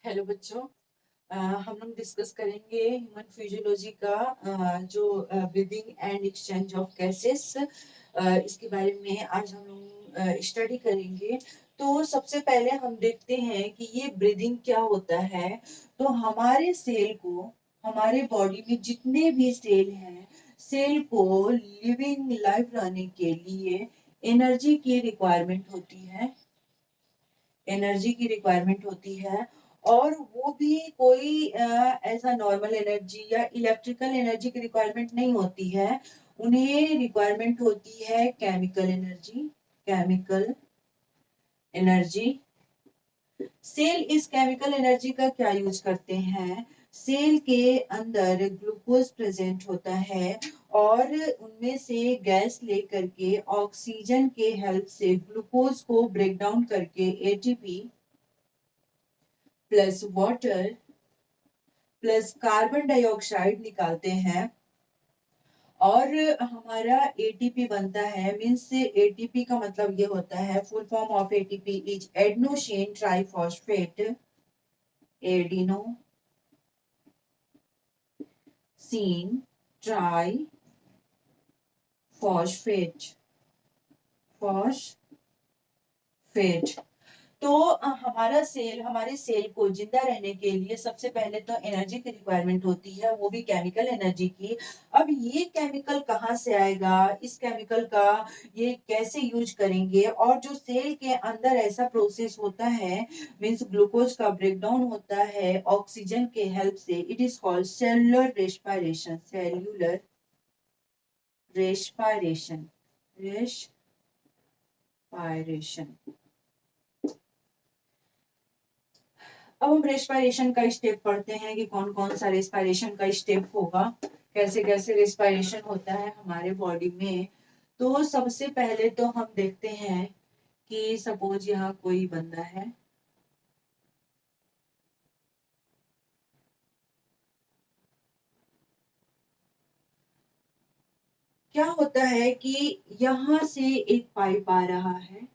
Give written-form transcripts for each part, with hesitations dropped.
Hello बच्चों। हम लोग डिस्कस करेंगे ह्यूमन फिजियोलॉजी का जो breathing and exchange of gases, इसके बारे में आज हम लोग स्टडी करेंगे। तो सबसे पहले हम देखते हैं कि ये ब्रीदिंग क्या होता है। तो हमारे सेल को, हमारे बॉडी में जितने भी सेल हैं, सेल को लिविंग लाइफ रहने के लिए एनर्जी की रिक्वायरमेंट होती है। एनर्जी की रिक्वायरमेंट होती है, और वो भी कोई ऐसा नॉर्मल एनर्जी या इलेक्ट्रिकल एनर्जी की रिक्वायरमेंट नहीं होती है। उन्हें रिक्वायरमेंट होती है chemical energy. Chemical energy. Cell इस केमिकल एनर्जी का क्या यूज करते हैं? सेल के अंदर ग्लूकोज प्रेजेंट होता है, और उनमें से गैस लेकर के ऑक्सीजन के हेल्प से ग्लूकोज को ब्रेक डाउन करके ATP plus water plus carbon dioxide निकालते हैं, और हमारा एटीपी बनता है। मीन्स एटीपी का मतलब ये होता है, full form of ATP is adenosine triphosphate. Adenosine triphosphate phosphate. तो हमारे सेल को जिंदा रहने के लिए सबसे पहले तो एनर्जी की रिक्वायरमेंट होती है, वो भी केमिकल एनर्जी की। अब ये केमिकल कहाँ से आएगा, इस केमिकल का ये कैसे यूज करेंगे? और जो सेल के अंदर ऐसा प्रोसेस होता है, मींस ग्लूकोज का ब्रेकडाउन होता है ऑक्सीजन के हेल्प से, it is called cellular respiration. Cellular respiration respiration. अब हम रेस्पिरेशन का स्टेप पढ़ते हैं कि कौन कौन सा रेस्पिरेशन का स्टेप होगा, कैसे कैसे रेस्पिरेशन होता है हमारे बॉडी में। तो सबसे पहले तो हम देखते हैं कि सपोज यहाँ कोई बंदा है, क्या होता है कि यहाँ से एक पाइप आ रहा है,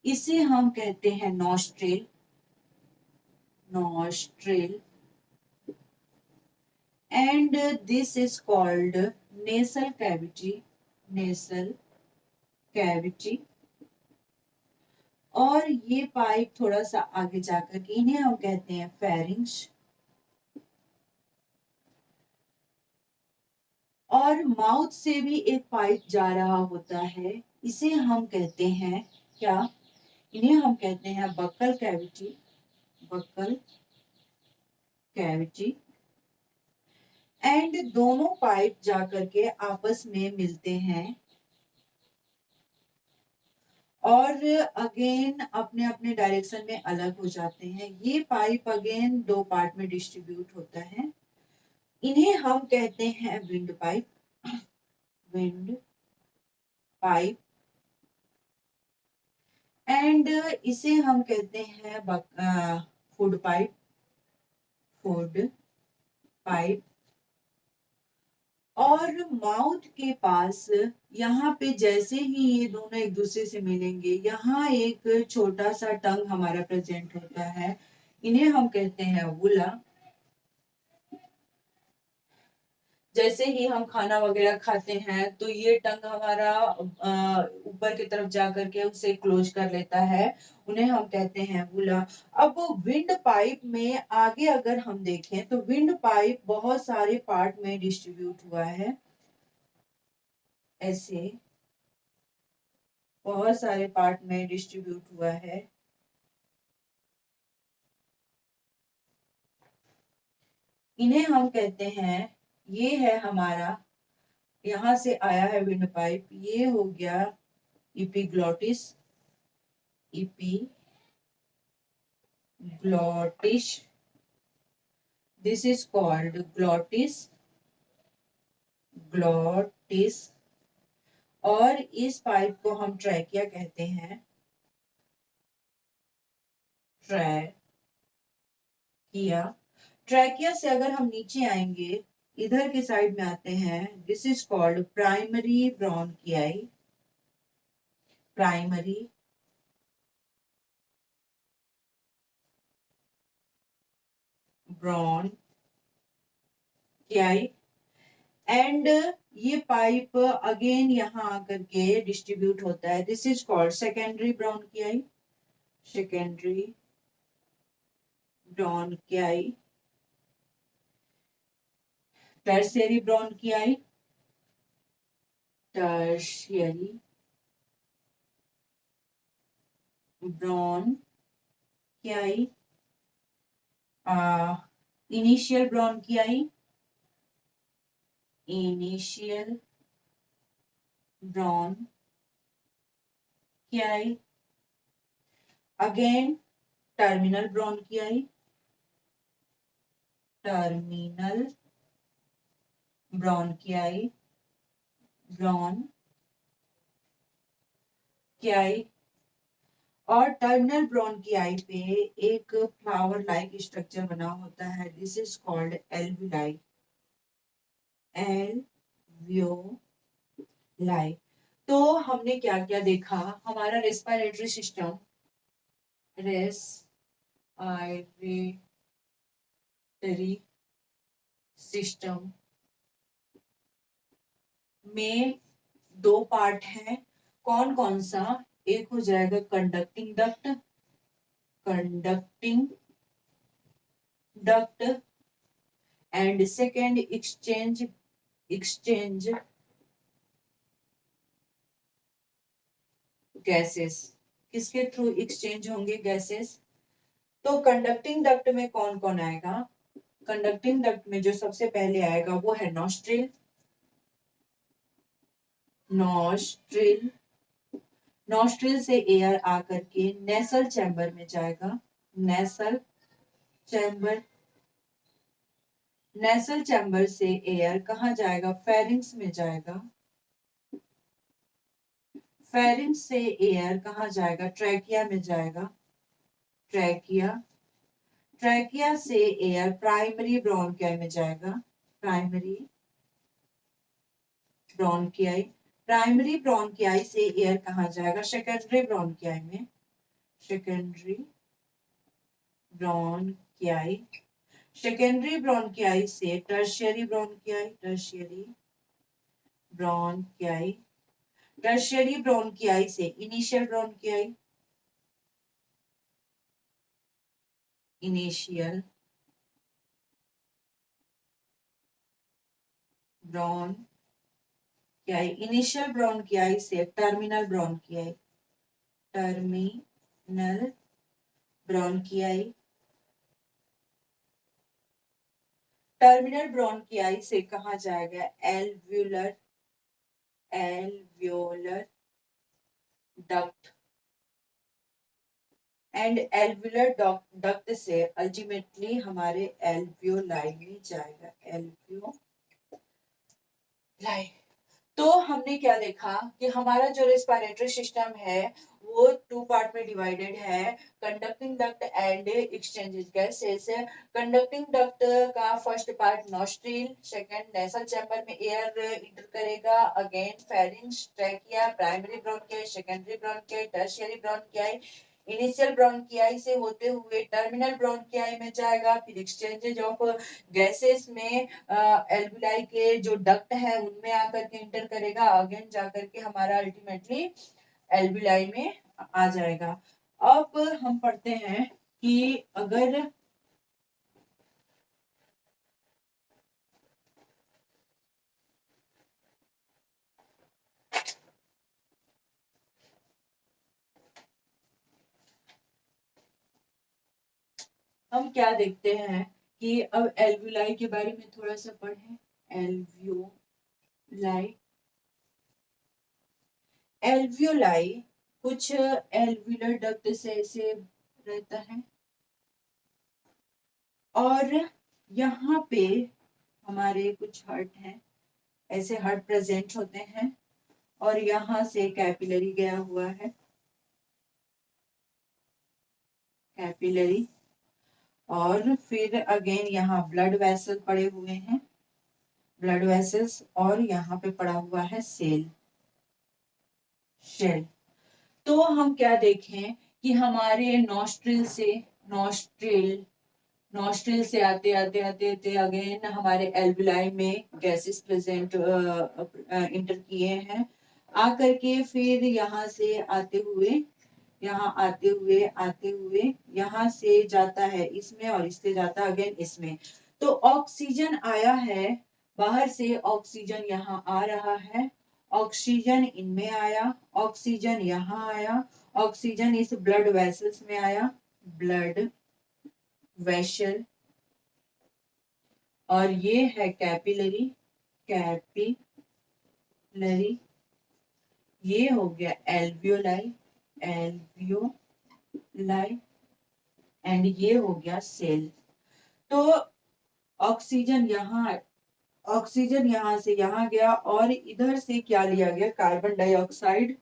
इसे हम कहते हैं nostril. Nostril. And this is called nasal cavity. Nasal cavity. और ये पाइप थोड़ा सा आगे जाकर के, इन्हें हम कहते हैं फेरिंक्स। और माउथ से भी एक पाइप जा रहा होता है, इसे हम कहते हैं क्या? इन्हें हम कहते हैं buccal cavity. Buccal cavity. And दोनों पाइप जाकर के आपस में मिलते हैं, और अगेन अपने अपने डायरेक्शन में अलग हो जाते हैं। ये पाइप अगेन दो पार्ट में डिस्ट्रीब्यूट होता है, इन्हें हम कहते हैं wind pipe. Wind pipe. And इसे हम कहते हैं फूड पाइप। Food pipe. और माउथ के पास, यहाँ पे जैसे ही ये दोनों एक दूसरे से मिलेंगे, यहाँ एक छोटा सा टंग हमारा प्रेजेंट होता है, इन्हें हम कहते हैं वुला। जैसे ही हम खाना वगैरह खाते हैं तो ये टंग हमारा ऊपर की तरफ जा करके उसे क्लोज कर लेता है, उन्हें हम कहते हैं वुला। अब विंड पाइप में आगे अगर हम देखें तो विंड पाइप बहुत सारे पार्ट में डिस्ट्रीब्यूट हुआ है, ऐसे बहुत सारे पार्ट में डिस्ट्रीब्यूट हुआ है। इन्हें हम कहते हैं, ये है हमारा, यहाँ से आया है विंड पाइप, ये हो गया epiglottis. Epiglottis. This is called glottis. Glottis. और इस पाइप को हम ट्रैकिया कहते हैं। ट्रैकिया। ट्रैकिया से अगर हम नीचे आएंगे, इधर के साइड में आते हैं, this is called primary bronchi. Primary bronchi and ये पाइप अगेन यहाँ आकर के डिस्ट्रीब्यूट होता है, this is called secondary bronchi, secondary bronchi, tertiary bronchi, tertiary bronchi, initial bronchi, initial bronchi, again terminal bronchi, terminal bronchi, bronchi और terminal ब्रोंकियाई पे एक flower like structure बना होता है, this is called alveoli, alveoli. तो हमने क्या क्या देखा, हमारा रेस्पिरेटरी सिस्टम, रेस्पिरेटरी सिस्टम में दो पार्ट है, कौन कौन सा, एक हो जाएगा conducting duct, conducting duct and second exchange gases, किसके थ्रू एक्सचेंज होंगे गैसेस। तो कंडक्टिंग डक्ट में कौन कौन आएगा, कंडक्टिंग डक्ट में जो सबसे पहले आएगा वो है नॉस्ट्रिल, नॉस्ट्रिल, नॉस्ट्रिल से एयर आकर के नेसल चैम्बर में जाएगा, नेसल चैम्बर, नेसल चैम्बर से एयर कहाँ जाएगा, फेरिंग्स में जाएगा, फेरिंग्स से एयर कहाँ जाएगा, ट्रैकिया में जाएगा, ट्रैकिया, ट्रैकिया से एयर प्राइमरी ब्रोंकियाई में जाएगा, प्राइमरी ब्रोंकियाई, प्राइमरी ब्रोंकियाई से एयर कहाँ जाएगा, सेकेंडरी ब्रोंकियाई में, सेकेंडरी ब्रोंकियाई, सेकेंडरी ब्रोंकियाई से tertiary bronchi, tertiary bronchi, tertiary ब्रोंकियाई से initial bronchi, initial bronchi, initial bronchi से terminal bronchi, terminal bronchi, terminal ब्रोंकियाई से कहाँ जाएगा, alveolar, alveolar duct and alveolar duct से अल्टीमेटली हमारे एल्वियोलाई में जाएगा, एल्वियोलाई। तो हमने क्या देखा कि हमारा जो रेस्पिरेटरी सिस्टम है वो टू पार्ट में डिवाइडेड है, conducting duct and exchanges gases. Conducting duct का first part nostril, second nasal chamber में एयर इंटर करेगा, again pharynx, trachea, primary bronchi, secondary bronchi, tertiary bronchi, initial bronchi से होते हुए टर्मिनल ब्रोंकियाई में जाएगा, फिर एक्सचेंजेज ऑफ गैसेस में एल्विलाई के जो डक्ट है उनमें आकर के इंटर करेगा, अगेन जाकर के हमारा अल्टीमेटली एल्विलाई में आ जाएगा। अब हम पढ़ते हैं कि अगर हम क्या देखते हैं कि अब एल्विलाई के बारे में थोड़ा सा पढ़ें, एल्वियोलाई, एल्वियोलाई कुछ एल्वियुलर डक्ट से ऐसे रहता है और यहाँ पे हमारे कुछ हर्ट हैं, ऐसे हर्ट प्रेजेंट होते हैं और यहाँ से कैपिलरी गया हुआ है, कैपिलरी, और फिर अगेन यहाँ ब्लड वेसल पड़े हुए हैं, ब्लड वेसल्स, और यहाँ पे पड़ा हुआ है सेल, शेल। तो हम क्या देखें कि हमारे नॉस्ट्रिल से, नॉस्ट्रिल, नॉस्ट्रिल से आते आते आते आते अगेन हमारे एल्विलाई में गैसेस प्रेजेंट इंटर किए हैं, आकर के फिर यहाँ से आते हुए, यहाँ आते हुए यहाँ से जाता है इसमें और इससे जाता है अगेन इसमें। तो ऑक्सीजन आया है बाहर से, ऑक्सीजन यहाँ आ रहा है, ऑक्सीजन इनमें आया, ऑक्सीजन यहाँ आया, ऑक्सीजन इस ब्लड वेसल्स में आया, ब्लड वेसल, और ये है कैपिलरी, कैपिलरी, ये हो गया एल्वियोलाई, एल्वियोलाई, एंड ये हो गया सेल। तो ऑक्सीजन यहाँ से यहाँ गया और इधर से क्या लिया गया, कार्बन डाइऑक्साइड,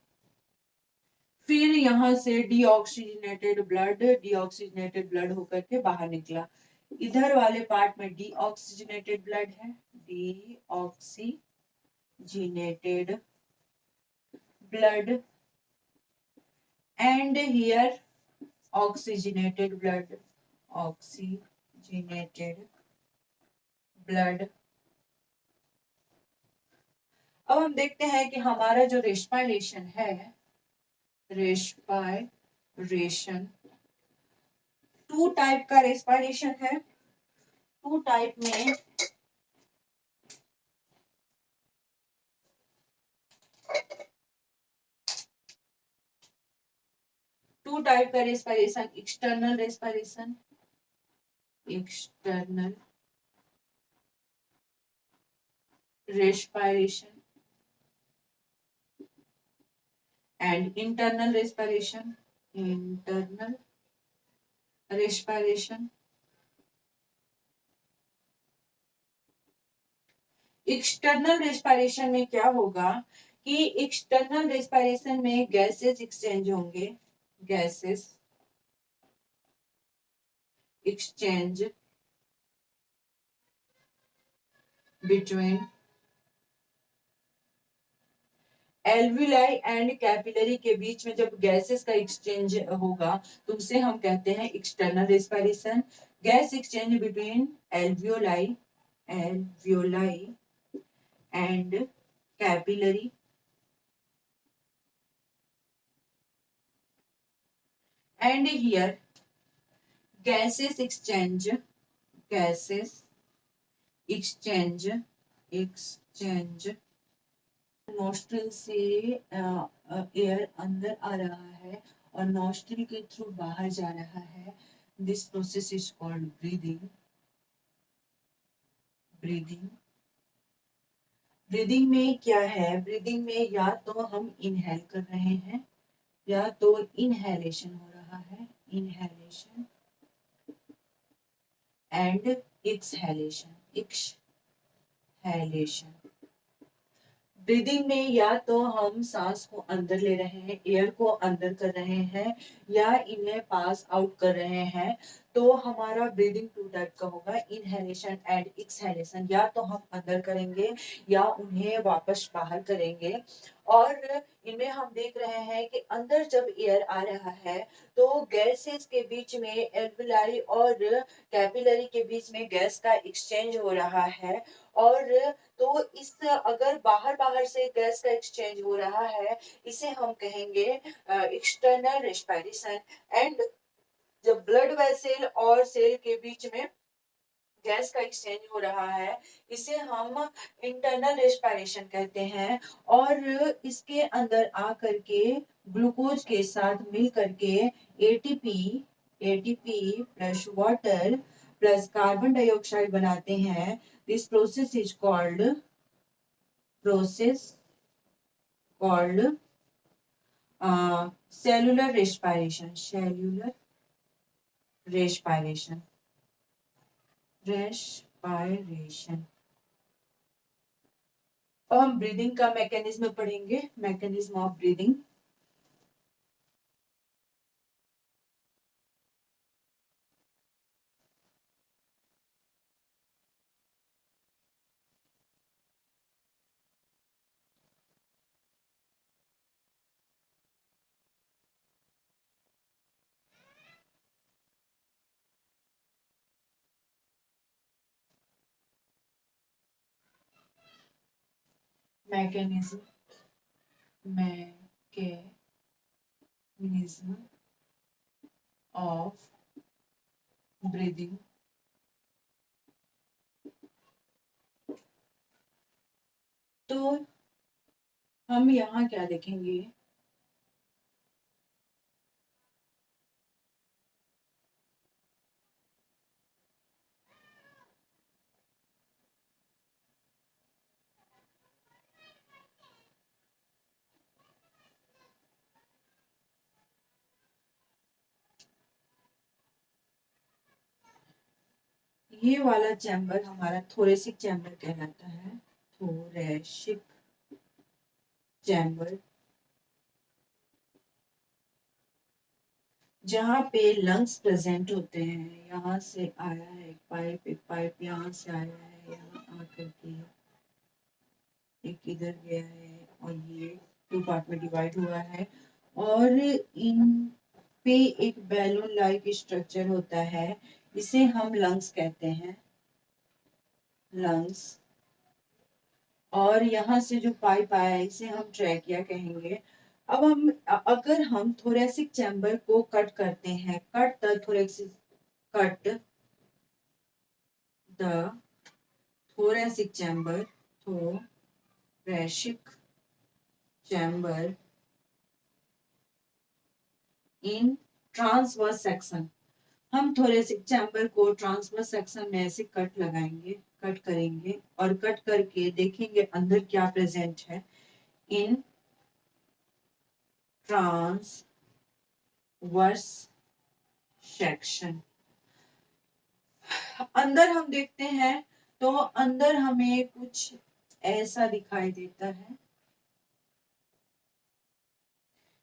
फिर यहाँ से डीऑक्सीजनेटेड ब्लड होकर के बाहर निकला। इधर वाले पार्ट में डीऑक्सीजनेटेड ब्लड है, deoxygenated blood, and here oxygenated blood, oxygenated blood. अब हम देखते हैं कि हमारा जो रेस्पिरेशन है, रेस्पिरेशन, टू टाइप का रेस्पिरेशन है। टू टाइप में टू टाइप का respiration, external respiration, external respiration and internal respiration, internal respiration. External respiration में क्या होगा कि एक्सटर्नल रेस्पिरेशन में गैसेस एक्सचेंज होंगे, gases exchange between alveoli and capillary के बीच में जब गैसेस का एक्सचेंज होगा तो उसे हम कहते हैं external respiration. Gas exchange between alveoli, alveoli and capillary, and here gases exchange, gases exchange, exchange, nostril से एयर अंदर आ रहा है और नोस्ट्रिल के थ्रू बाहर जा रहा है। This process is called breathing, breathing. Breathing में क्या है, ब्रीदिंग में या तो हम इनहेल कर रहे हैं या तो इनहेलेशन हो रहा है, inhalation and exhalation, exhalation. Breathing में या तो हम सांस को अंदर ले रहे हैं, एयर को अंदर कर रहे हैं, या इन्हें पास आउट कर रहे हैं। तो हमारा ब्रीदिंग टू टाइप का होगा, इनहेलेशन एंड एक्सहेलेशन। या तो हम अंदर करेंगे या उन्हें वापस बाहर करेंगे। और इनमें हम देख रहे हैं कि अंदर जब एयर आ रहा है तो गैसेस के बीच में, एल्विलाई और कैपिलरी के बीच में गैस का एक्सचेंज हो रहा है। और तो इस अगर बाहर बाहर से गैस का एक्सचेंज हो रहा है, इसे हम कहेंगे एक्सटर्नल रेस्पिरेशन। एंड जब ब्लड वेसल और सेल के बीच में गैस का एक्सचेंज हो रहा है, इसे हम इंटरनल रेस्पिरेशन कहते हैं। और इसके अंदर आकर के ग्लूकोज के साथ मिल करके ATP, ATP plus water plus carbon dioxide बनाते हैं। This process is called, process called cellular respiration, cellular respiration, respiration. अब हम ब्रीदिंग का मैकेनिज्म पढ़ेंगे, mechanism of breathing. Mechanism of breathing. तो हम यहाँ क्या देखेंगे, ये वाला चैम्बर हमारा थोरेसिक चैम्बर कहलाता है। थोरेसिक चैम्बर, जहाँ पे लंग्स प्रेजेंट होते हैं। यहाँ से आया है एक पाइप यहाँ से आया है, यहाँ आकर के एक इधर गया है, और ये 2 पार्ट में डिवाइड हुआ है। और इन पे एक बैलून लाइक स्ट्रक्चर होता है, इसे हम लंग्स कहते हैं, लंग्स। और यहाँ से जो पाइप आया है इसे हम ट्रैकिया कहेंगे। अब हम अगर हम थोरेसिक चैम्बर को कट करते हैं, cut the thoracic chamber, thoracic chamber in transverse section. हम थोरेसिक चैम्बर को ट्रांसवर्स सेक्शन में ऐसे कट लगाएंगे, कट करेंगे, और कट करके देखेंगे अंदर क्या प्रेजेंट है। इन ट्रांसवर्स सेक्शन अंदर हम देखते हैं तो अंदर हमें कुछ ऐसा दिखाई देता है,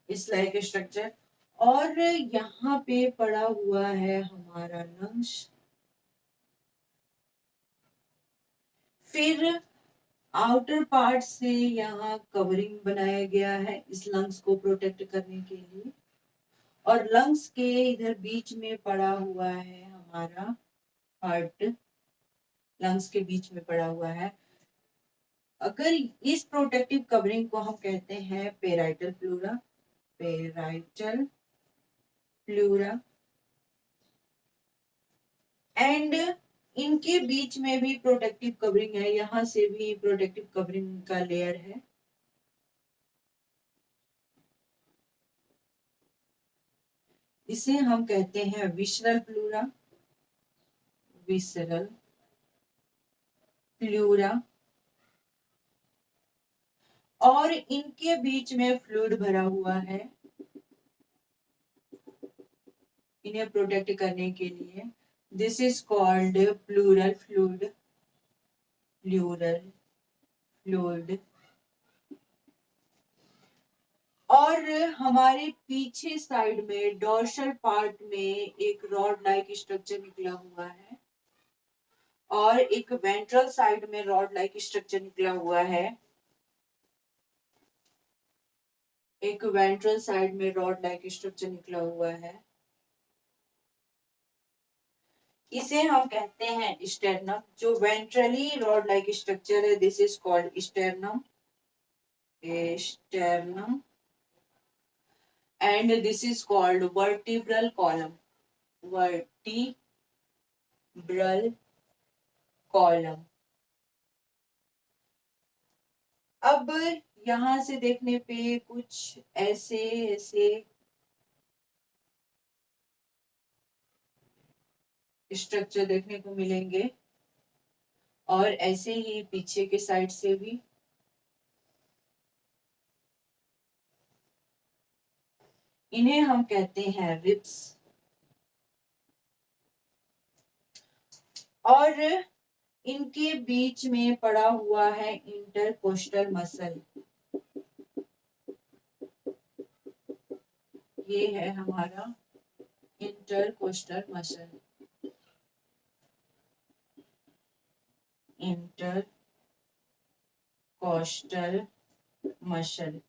इस लाइक स्ट्रक्चर। और यहाँ पे पड़ा हुआ है हमारा लंग्स। फिर आउटर पार्ट से यहाँ कवरिंग बनाया गया है इस लंग्स को प्रोटेक्ट करने के लिए। और लंग्स के इधर बीच में पड़ा हुआ है हमारा हार्ट, लंग्स के बीच में पड़ा हुआ है। अगर इस प्रोटेक्टिव कवरिंग को हम कहते हैं parietal pleura, parietal pleura. And इनके बीच में भी प्रोटेक्टिव कवरिंग है, यहाँ से भी प्रोटेक्टिव कवरिंग का लेयर है। इसे हम कहते हैं विसरल प्लूरा, विसरल प्लूरा। और इनके बीच में फ्लूइड भरा हुआ है इन्हें प्रोटेक्ट करने के लिए। This is called pleural fluid, pleural fluid. और हमारे पीछे साइड में डोर्सल पार्ट में एक रॉड लाइक स्ट्रक्चर निकला हुआ है, और एक वेंट्रल साइड में रॉड लाइक स्ट्रक्चर निकला हुआ है, एक वेंट्रल साइड में रॉड लाइक स्ट्रक्चर निकला हुआ है। इसे हम कहते हैं स्टेर्नम। जो वेंट्रली रॉड लाइक स्ट्रक्चर है, this is called sternum, sternum. And this is called vertebral column, vertebral column. अब यहां से देखने पे कुछ ऐसे ऐसे स्ट्रक्चर देखने को मिलेंगे, और ऐसे ही पीछे के साइड से भी। इन्हें हम कहते हैं रिब्स। और इनके बीच में पड़ा हुआ है इंटरकोस्टल मसल। ये है हमारा इंटरकोस्टल मसल, इंटरकोस्टल मसल।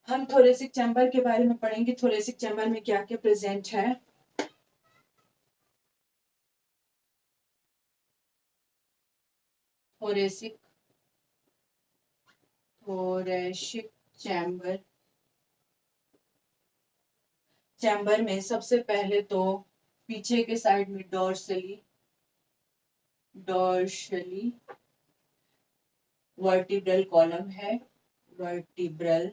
हम थोरेसिक चैम्बर के बारे में पढ़ेंगे, थोरेसिक चैम्बर में क्या क्या प्रेजेंट है। Thoracic chamber. चैम्बर में सबसे पहले तो पीछे के साइड में डॉर्शली वर्टिब्रल कॉलम है, वर्टिब्रल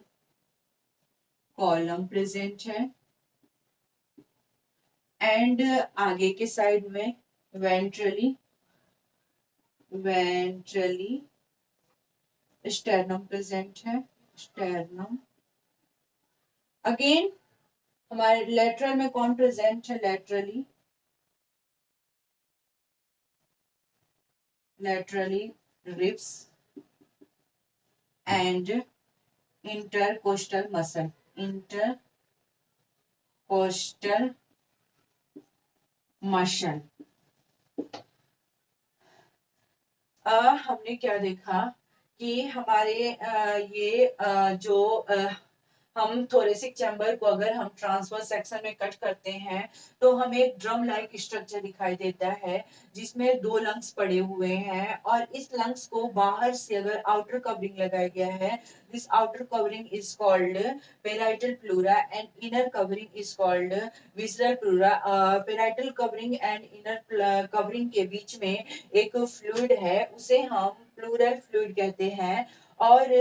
कॉलम प्रेजेंट है। एंड आगे के साइड में वेंट्रली स्टर्नम प्रेजेंट है, स्टर्नम। अगेन हमारे लेटरल में कौन प्रेजेंट है, laterally ribs and intercostal muscle, हमने क्या देखा कि हमारे जो हम थोरेसिक चैम्बर को अगर हम ट्रांसवर्स सेक्शन में कट करते हैं तो हमें एक ड्रम लाइक स्ट्रक्चर दिखाई देता है जिसमें 2 लंग्स पड़े हुए हैं और इस लंग्स को बाहर से अगर आउटर कवरिंग लगाया गया है, this outer covering is called parietal pleura and inner covering is called visceral pleura. Parietal covering and inner covering के बीच में एक फ्लूइड है, उसे हम प्लूरल फ्लूइड कहते हैं। और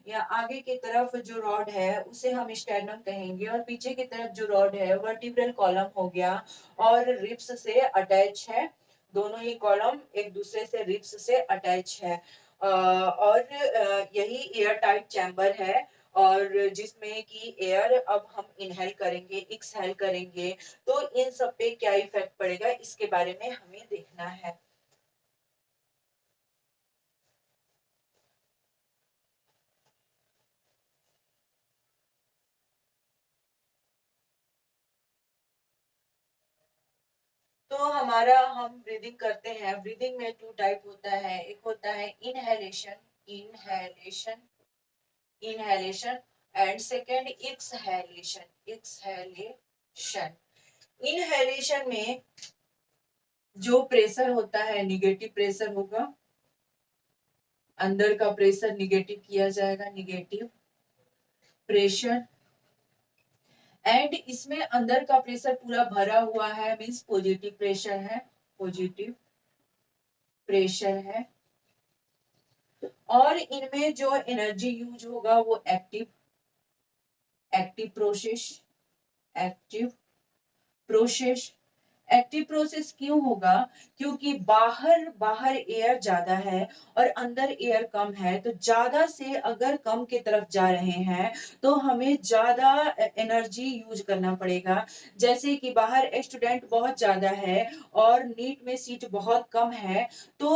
आगे की तरफ जो रॉड है उसे हम स्टर्नम कहेंगे और पीछे की तरफ जो रॉड है वर्टिब्रल कॉलम हो गया और रिब्स से अटैच है। दोनों ही कॉलम एक दूसरे से रिब्स से अटैच है और यही एयर टाइट चैम्बर है और जिसमें कि एयर अब हम इनहेल करेंगे, एक्सहेल करेंगे, तो इन सब पे क्या इफेक्ट पड़ेगा इसके बारे में हमें देखना है। तो हमारा हम ब्रीदिंग करते हैं, ब्रीदिंग में 2 टाइप होता है, एक होता है inhalation and second exhalation. Inhalation में जो प्रेशर होता है निगेटिव प्रेशर होगा, अंदर का प्रेशर निगेटिव किया जाएगा, निगेटिव प्रेशर। एंड इसमें अंदर का प्रेशर पूरा भरा हुआ है, मींस पॉजिटिव प्रेशर है, पॉजिटिव प्रेशर है। और इनमें जो एनर्जी यूज होगा वो एक्टिव प्रोसेस एक्टिव प्रोसेस क्यों होगा, क्योंकि बाहर एयर ज्यादा है और अंदर एयर कम है, तो ज्यादा से अगर कम की तरफ जा रहे हैं तो हमें ज्यादा एनर्जी यूज करना पड़ेगा। जैसे कि बाहर स्टूडेंट बहुत ज्यादा है और नीट में सीट बहुत कम है, तो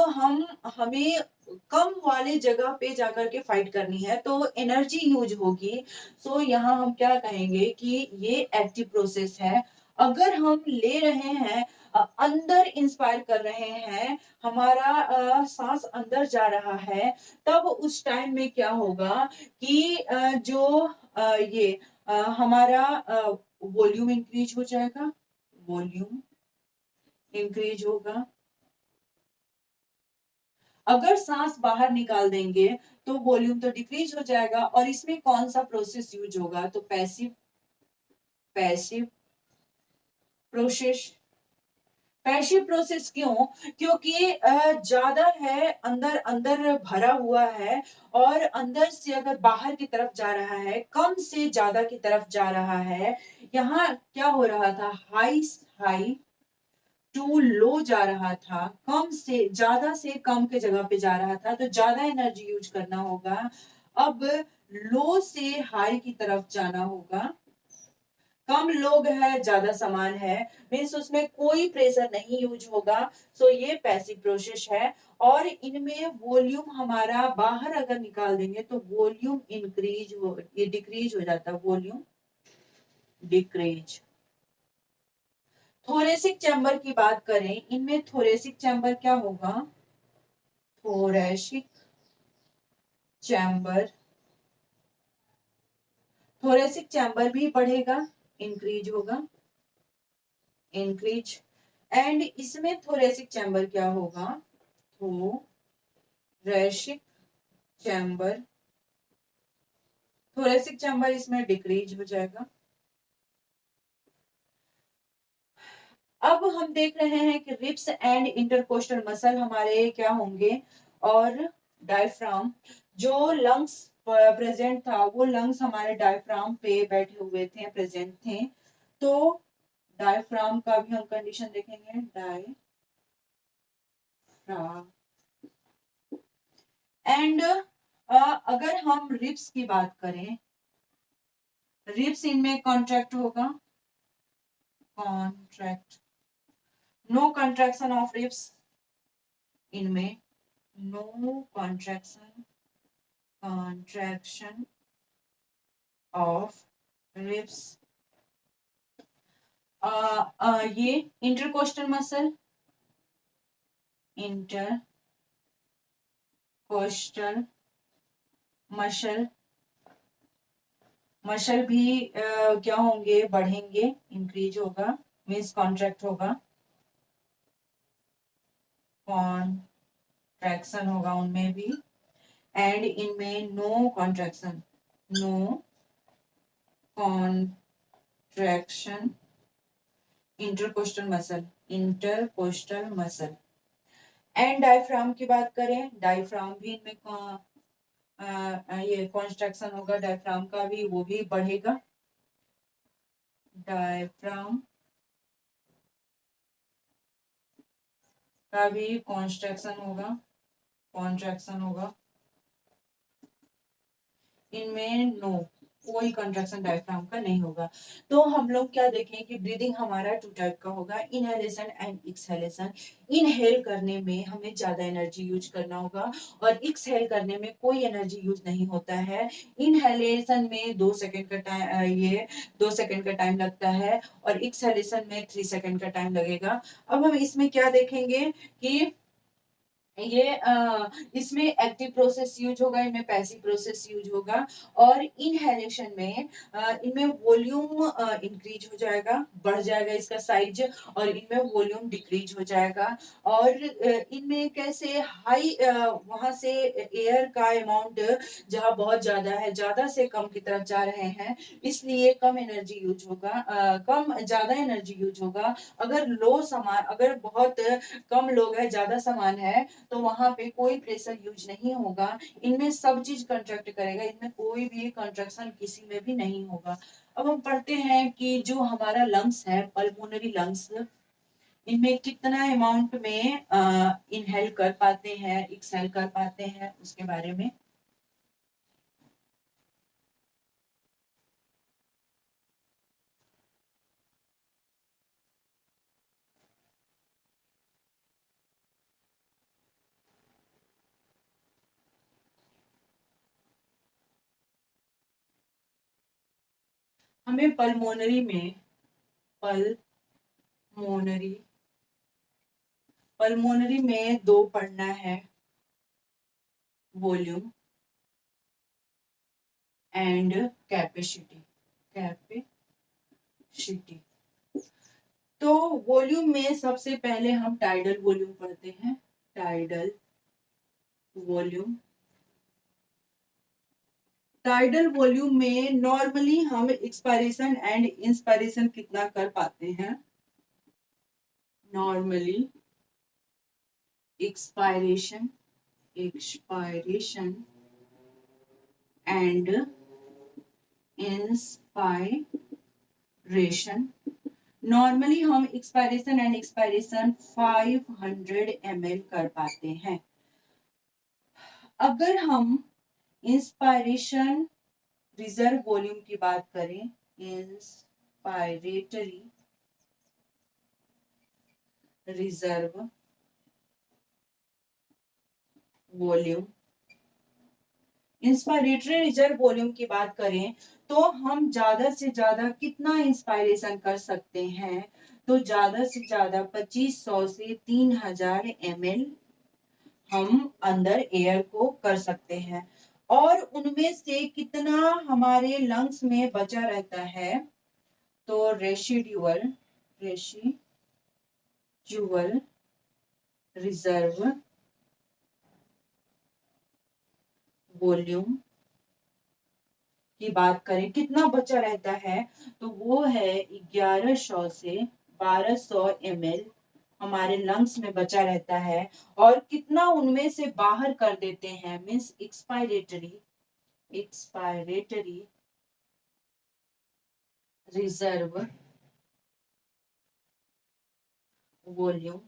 हमें कम वाले जगह पे जाकर के फाइट करनी है तो एनर्जी यूज होगी। सो यहाँ हम क्या कहेंगे कि ये एक्टिव प्रोसेस है। अगर हम ले रहे हैं अंदर इंस्पायर कर रहे हैं, हमारा सांस अंदर जा रहा है, तब उस टाइम में क्या होगा कि ये हमारा वॉल्यूम इंक्रीज हो जाएगा, वॉल्यूम इंक्रीज होगा। अगर सांस बाहर निकाल देंगे तो वॉल्यूम तो डिक्रीज हो जाएगा। और इसमें कौन सा प्रोसेस यूज होगा, तो पैसिव प्रोसेस। पैसिव प्रोसेस क्यों, क्योंकि ज्यादा है, अंदर अंदर भरा हुआ है और अंदर से अगर बाहर की तरफ जा रहा है, कम से ज्यादा की तरफ जा रहा है। यहाँ क्या हो रहा था, हाई टू लो जा रहा था, कम से कम के जगह पे जा रहा था, तो ज्यादा एनर्जी यूज करना होगा। अब लो से हाई की तरफ जाना होगा, कम लोग है ज्यादा सामान है, मीन्स उसमें कोई प्रेशर नहीं यूज होगा। सो ये पैसिव प्रोसेस है। और इनमें वॉल्यूम हमारा बाहर अगर निकाल देंगे तो वॉल्यूम डिक्रीज हो जाता है, वॉल्यूम डिक्रीज। थोरेसिक चैम्बर की बात करें, इनमें थोरेसिक चैम्बर क्या होगा, थोरेसिक चैम्बर भी बढ़ेगा, इंक्रीज होगा, इंक्रीज। एंड इसमें थोरेसिक चैम्बर क्या होगा, थोरेसिक चैम्बर, थोरेसिक चैम्बर इसमें डिक्रीज हो जाएगा। अब हम देख रहे हैं कि रिब्स एंड इंटरकोस्टल मसल हमारे क्या होंगे, और डायफ्राम, जो लंग्स प्रेजेंट था वो लंग्स हमारे डायफ्राम पे बैठे हुए थे, प्रेजेंट थे। तो डायफ्राम का भी हम कंडीशन देखेंगे, डायफ्राम। एंड अगर हम रिब्स की बात करें, रिब्स इनमें कॉन्ट्रैक्ट होगा, contract, no contraction of ribs, इनमें no contraction, contraction of ribs। ये intercostal muscle, intercostal muscle, muscle भी क्या होंगे, बढ़ेंगे, इंक्रीज होगा, मीन्स कॉन्ट्रैक्ट होगा, कॉन्ट्रैक्शन होगा उनमें भी। एंड इनमें no contraction, no contraction, intercostal muscle, intercostal muscle. And diaphragm की बात करें, डायफ्राम भी इनमें ये कॉन्स्ट्रक्शन होगा, डायफ्राम का भी, वो भी बढ़ेगा, डायफ्राम का भी कॉन्स्ट्रक्शन होगा, कॉन्ट्रैक्शन होगा, इनमें नो, कोई कंट्रैक्शन डायफ्राम का नहीं होगा। तो हम लोग क्या देखें कि ब्रीदिंग हमारा टू टाइप का होगा, इनहेलेशन एंड एक्सहेलेशन। इनहेल करने में हमें ज्यादा एनर्जी यूज करना होगा, और एक्सहेल करने में कोई एनर्जी यूज नहीं होता है। इनहेलेशन में 2 सेकंड का टाइम, ये 2 सेकंड का टाइम लगता है, और एक्सहेलेशन में 3 सेकंड का टाइम लगेगा। अब हम इसमें क्या देखेंगे कि ये इसमें एक्टिव प्रोसेस यूज होगा, इनमें पैसिव प्रोसेस यूज होगा। और इनहेलेशन में इनमें वॉल्यूम इंक्रीज हो जाएगा, बढ़ जाएगा इसका साइज, और इनमें वॉल्यूम डिक्रीज हो जाएगा। और इनमें कैसे हाई, वहां से एयर का अमाउंट जहाँ बहुत ज्यादा है, ज्यादा से कम की तरफ जा रहे हैं, इसलिए कम एनर्जी यूज होगा, कम ज्यादा एनर्जी यूज होगा। अगर लो सामान, अगर बहुत कम लोग है, ज्यादा सामान है, तो वहां पे कोई प्रेशर यूज नहीं होगा, इनमें सब चीज कंट्रैक्ट करेगा, इनमें कोई भी कंट्रैक्शन किसी में भी नहीं होगा। अब हम पढ़ते हैं कि जो हमारा लंग्स है, पल्मोनरी लंग्स, इनमें कितना अमाउंट में इनहेल कर पाते हैं, एक्सहेल कर पाते हैं, उसके बारे में। हमें पल्मोनरी पल्मोनरी में दो पढ़ना है, वॉल्यूम एंड कैपेसिटी, कैपेसिटी। तो वॉल्यूम में सबसे पहले हम टाइडल वॉल्यूम पढ़ते हैं, टाइडल वॉल्यूम। टाइडल वॉल्यूम में नॉर्मली हम एक्सपायरेशन एंड इंस्पायरेशन कितना कर पाते हैं, normally expiration and inspiration, normally हम एक्सपायरेशन एंड एक्सपायरेशन 500 ml कर पाते हैं। अगर हम इंस्पायरेशन रिजर्व वॉल्यूम की बात करें, inspiratory reserve volume, inspiratory reserve volume की बात करें, तो हम ज्यादा से ज्यादा कितना इंस्पायरेशन कर सकते हैं, तो ज्यादा से ज्यादा 2500 से 3000 ml हम अंदर एयर को कर सकते हैं। और उनमें से कितना हमारे लंग्स में बचा रहता है, तो रेशिड्यूअल रिजर्व वॉल्यूम की बात करें, कितना बचा रहता है, तो वो है 1100 से 1200 ml हमारे लंग्स में बचा रहता है। और कितना उनमें से बाहर कर देते हैं, मीन्स एक्सपायरेटरी रिजर्व वॉल्यूम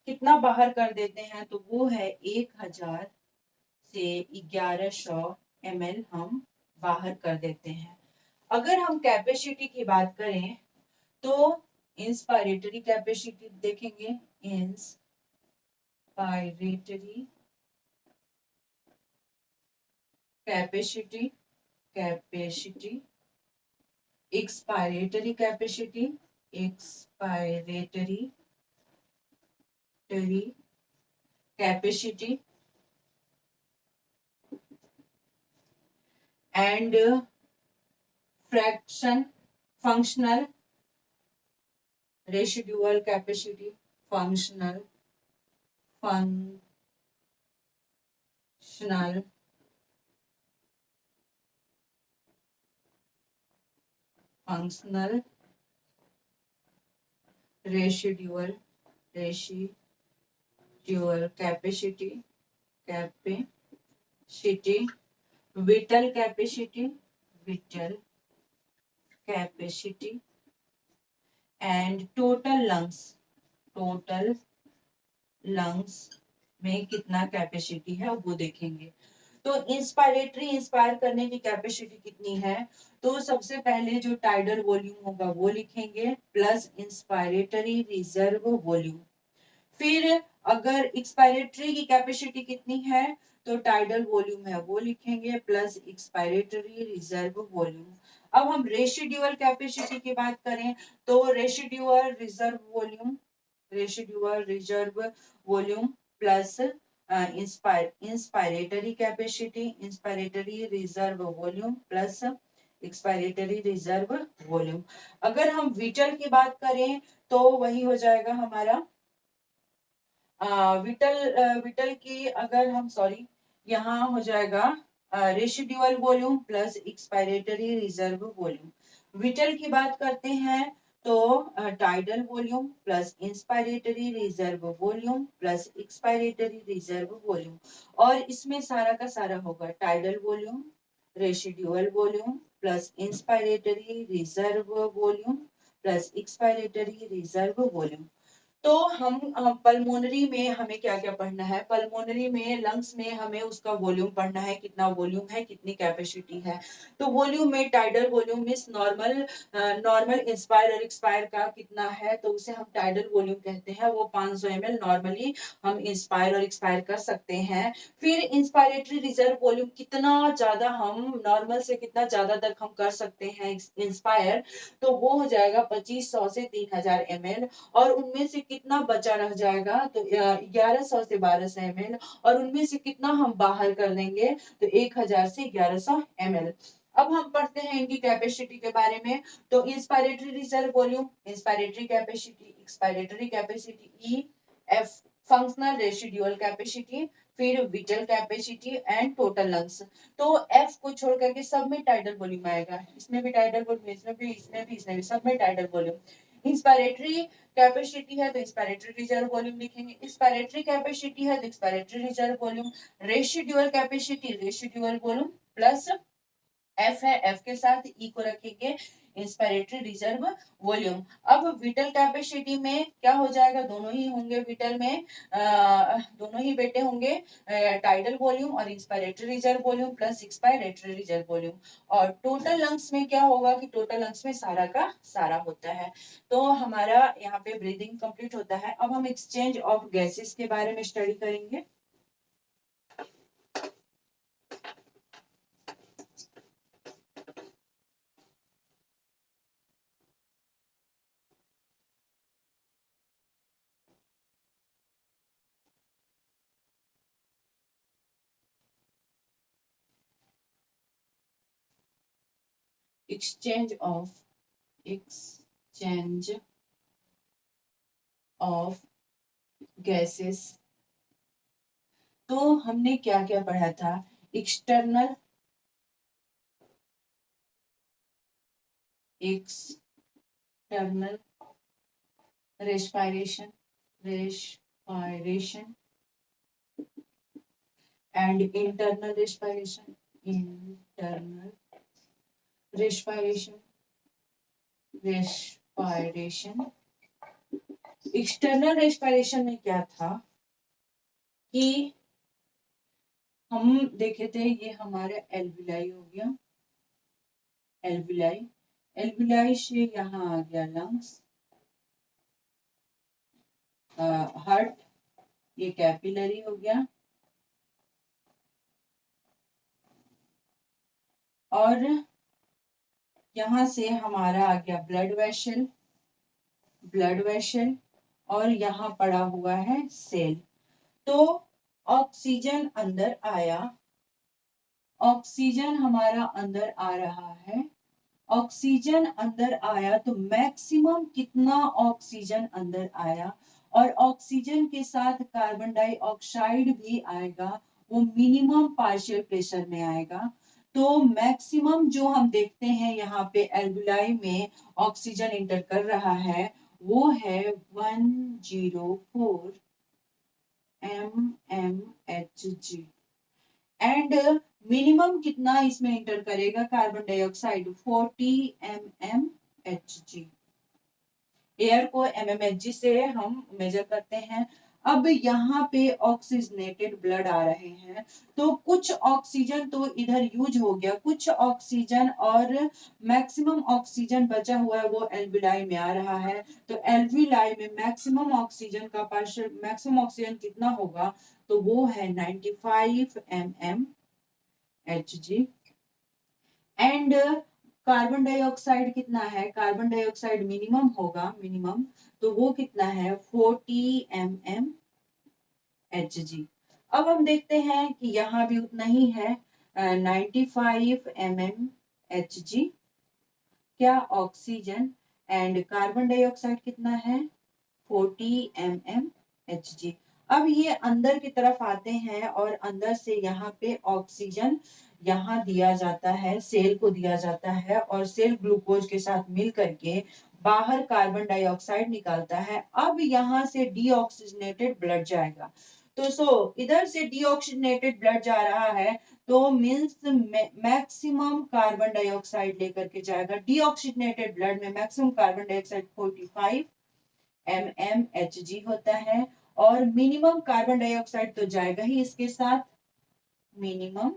कितना बाहर कर देते हैं, तो वो है 1000 से 1100 ml हम बाहर कर देते हैं। अगर हम कैपेसिटी की बात करें तो इंस्पायरेटरी कैपेसिटी देखेंगे, inspiratory capacity capacity expiratory capacity expiratory capacity and fraction functional residual capacity functional residual capacity whittle capacity and total lungs में कितना कैपेसिटी है वो देखेंगे। तो इंस्पायर करने की कैपेसिटी कितनी है, तो सबसे पहले जो टाइडल वॉल्यूम होगा वो लिखेंगे प्लस इंस्पायरेटरी रिजर्व वॉल्यूम। फिर अगर एक्सपायरेटरी की कैपेसिटी कितनी है, तो टाइडल वॉल्यूम है वो लिखेंगे प्लस एक्सपायरेटरी रिजर्व वॉल्यूम। अब हम रेसिडुअल कैपेसिटी की बात करें तो residual reserve volume plus inspiratory reserve volume plus expiratory reserve volume. अगर हम विटल की बात करें तो वही हो जाएगा हमारा विटल की अगर हम यहाँ हो जाएगा residual volume plus expiratory reserve volume. Whittle की बात करते हैं तो tidal volume plus inspiratory reserve volume plus expiratory reserve volume. और इसमें सारा का सारा होगा tidal volume residual volume plus inspiratory reserve volume plus expiratory reserve volume. तो हम पल्मोनरी में हमें क्या क्या पढ़ना है, पल्मोनरी में लंग्स में हमें उसका वॉल्यूम पढ़ना है, कितना वॉल्यूम है, कितनी कैपेसिटी है। तो वॉल्यूम में tidal volume means normal inspire और एक्सपायर का कितना है, तो उसे हम टाइडल वॉल्यूम कहते हैं। वो 500 ml नॉर्मली हम इंस्पायर और एक्सपायर कर सकते हैं। फिर इंस्पायरेटरी रिजर्व वॉल्यूम कितना ज्यादा हम नॉर्मल से कितना ज्यादा तक हम कर सकते हैं इंस्पायर, तो वो हो जाएगा 2500 से 3000 ml। और उनमें से कितना बचा रह जाएगा, तो 1100 से 1200 ml। और उनमें से कितना हम बाहर कर देंगे, तो 1000 से 1100 ml। अब हम पढ़ते हैं इनकी कैपेसिटी के बारे में। तो inspiratory reserve volume, inspiratory capacity, expiratory capacity, E F functional residual capacity, फिर vital capacity and total lungs. तो एफ को छोड़ करके सब में टाइडल वॉल्यूम आएगा, इसमें भी टाइडल वॉल्यूम, इसमें भी सब में टाइडल वॉल्यूम। इंस्पायरेटरी कैपेसिटी है तो इंस्पायरेटरी रिजर्व वॉल्यूम लिखेंगे, इंस्पायरेटरी कैपेसिटी है तो inspiratory reserve volume, residual capacity residual volume plus F है, एफ के साथ ई को रखेंगे इंस्पायरेटरी रिजर्व वॉल्यूम। अब विटल कैपेसिटी में क्या हो जाएगा, दोनों ही होंगे विटल में, दोनों ही बेटे होंगे टाइडल वॉल्यूम और inspiratory reserve volume plus expiratory reserve volume. और टोटल लंग्स में क्या होगा कि टोटल लंग्स में सारा का सारा होता है। तो हमारा यहाँ पे ब्रीदिंग कंप्लीट होता है। अब हम एक्सचेंज ऑफ गैसेस के बारे में स्टडी करेंगे। exchange of gases, तो हमने क्या क्या पढ़ा था? External respiration and internal respiration respiration external respiration में क्या था कि हम देखे थे, ये हमारा एल्विलाई हो गया, एल्विलाई से यहाँ आ गया लंग्स, हार्ट, ये कैपिलरी हो गया, और यहाँ से हमारा आ गया ब्लड वेसल, और यहाँ पड़ा हुआ है सेल। तो ऑक्सीजन अंदर आया, ऑक्सीजन हमारा अंदर आ रहा है, ऑक्सीजन अंदर आया तो मैक्सिमम कितना ऑक्सीजन अंदर आया, और ऑक्सीजन के साथ कार्बन डाइऑक्साइड भी आएगा, वो मिनिमम पार्शियल प्रेशर में आएगा। तो मैक्सिमम जो हम देखते हैं यहाँ पे एल्विलाई में ऑक्सीजन इंटर कर रहा है वो है 104 mmHg, एंड मिनिमम कितना इसमें इंटर करेगा कार्बन डाइऑक्साइड? 40 mmHg। एयर को mmHg से हम मेजर करते हैं। अब यहाँ पे ऑक्सीजनेटेड ब्लड आ रहे हैं, तो कुछ ऑक्सीजन तो इधर यूज हो गया, कुछ ऑक्सीजन और मैक्सिमम ऑक्सीजन बचा हुआ है वो एल्विलाई में आ रहा है। तो एल्विलाई में मैक्सिमम ऑक्सीजन का पार्शियल मैक्सिमम ऑक्सीजन कितना होगा? तो वो है 95 mmHg। एंड कार्बन डाइऑक्साइड कितना है? कार्बन डाइऑक्साइड मिनिमम होगा, मिनिमम, तो वो कितना है? 40 mmHg। अब हम देखते हैं कि यहाँ भी उतना ही है, 95 mmHg क्या ऑक्सीजन, एंड कार्बन डाइऑक्साइड कितना है? 40 mmHg। अब ये अंदर की तरफ आते हैं और अंदर से यहाँ पे ऑक्सीजन यहाँ दिया जाता है, सेल को दिया जाता है, और सेल ग्लूकोज के साथ मिल करके बाहर कार्बन डाइऑक्साइड निकालता है। अब यहाँ से डीऑक्सीजनेटेड ब्लड जाएगा, तो इधर से डीऑक्सीजनेटेड ब्लड जा रहा है, तो मींस मैक्सिमम कार्बन डाइऑक्साइड लेकर के जाएगा। डीऑक्सीजनेटेड ब्लड में मैक्सिमम कार्बन डाइऑक्साइड 45 mmHg होता है, और मिनिमम कार्बन डाइऑक्साइड तो जाएगा ही इसके साथ, मिनिमम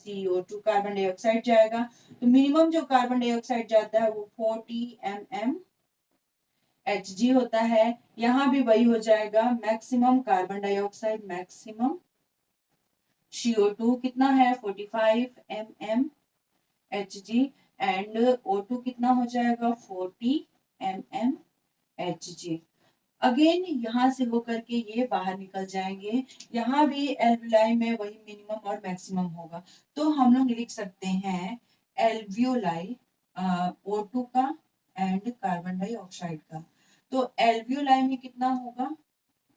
CO2 कार्बन डाइऑक्साइड जाएगा। तो मिनिमम जो कार्बन डाइऑक्साइड जाता है वो 40 mmHg होता है। यहाँ भी वही हो जाएगा, maximum carbon dioxide, maximum CO2 कितना है? 45 mmHg, एंड O2 कितना हो जाएगा? 40 mmHg। अगेन यहाँ से होकर के ये बाहर निकल जाएंगे, यहाँ भी एल्विलाई में वही मिनिमम और मैक्सिमम होगा। तो हम लोग लिख सकते हैं एल्वियोलाई O2 का एंड कार्बन डाइऑक्साइड का। तो एल्वियोलाई में कितना होगा?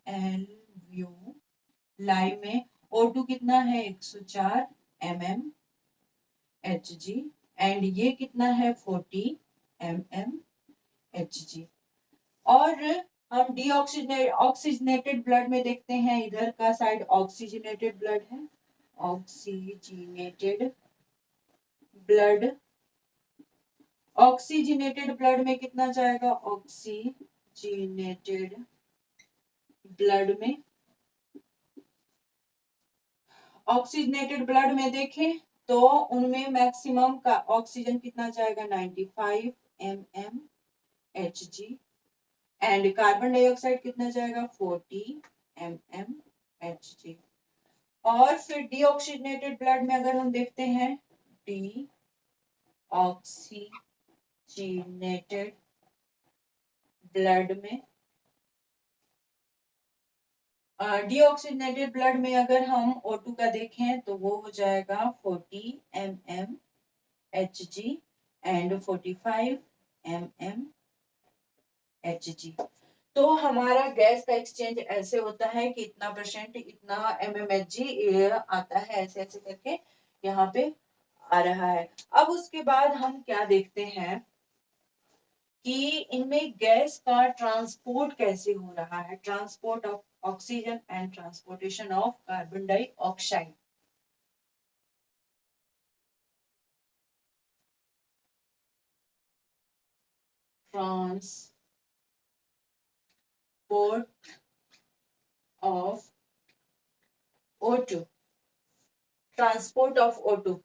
एल्वियोलाई में O2 कितना है? 104 mmHg, एंड ये कितना है? 40 mmHg। और हम ऑक्सीजनेटेड ब्लड में देखते हैं, इधर का साइड ऑक्सीजनेटेड ब्लड है, ऑक्सीजनेटेड ब्लड में कितना जाएगा? ऑक्सीजनेटेड ब्लड में देखें तो उनमें मैक्सिमम का ऑक्सीजन कितना जाएगा? 95 mmHg, एंड कार्बन डाइऑक्साइड कितना जाएगा? 40 mmHg। और फिर डीऑक्सीजनेटेड ब्लड में अगर हम देखते हैं, डीऑक्सीजनेटेड ब्लड में अगर हम O2 का देखें तो वो हो जाएगा 40 mmHg एंड 45 mmHg। तो हमारा गैस का एक्सचेंज ऐसे होता है कि इतना परसेंट इतना mmHg आता है, ऐसे ऐसे करके यहाँ पे आ रहा है। अब उसके बाद हम क्या देखते हैं कि इनमें गैस का ट्रांसपोर्ट कैसे हो रहा है, transport of oxygen and transportation of carbon dioxide. Transport of O2, transport of O2।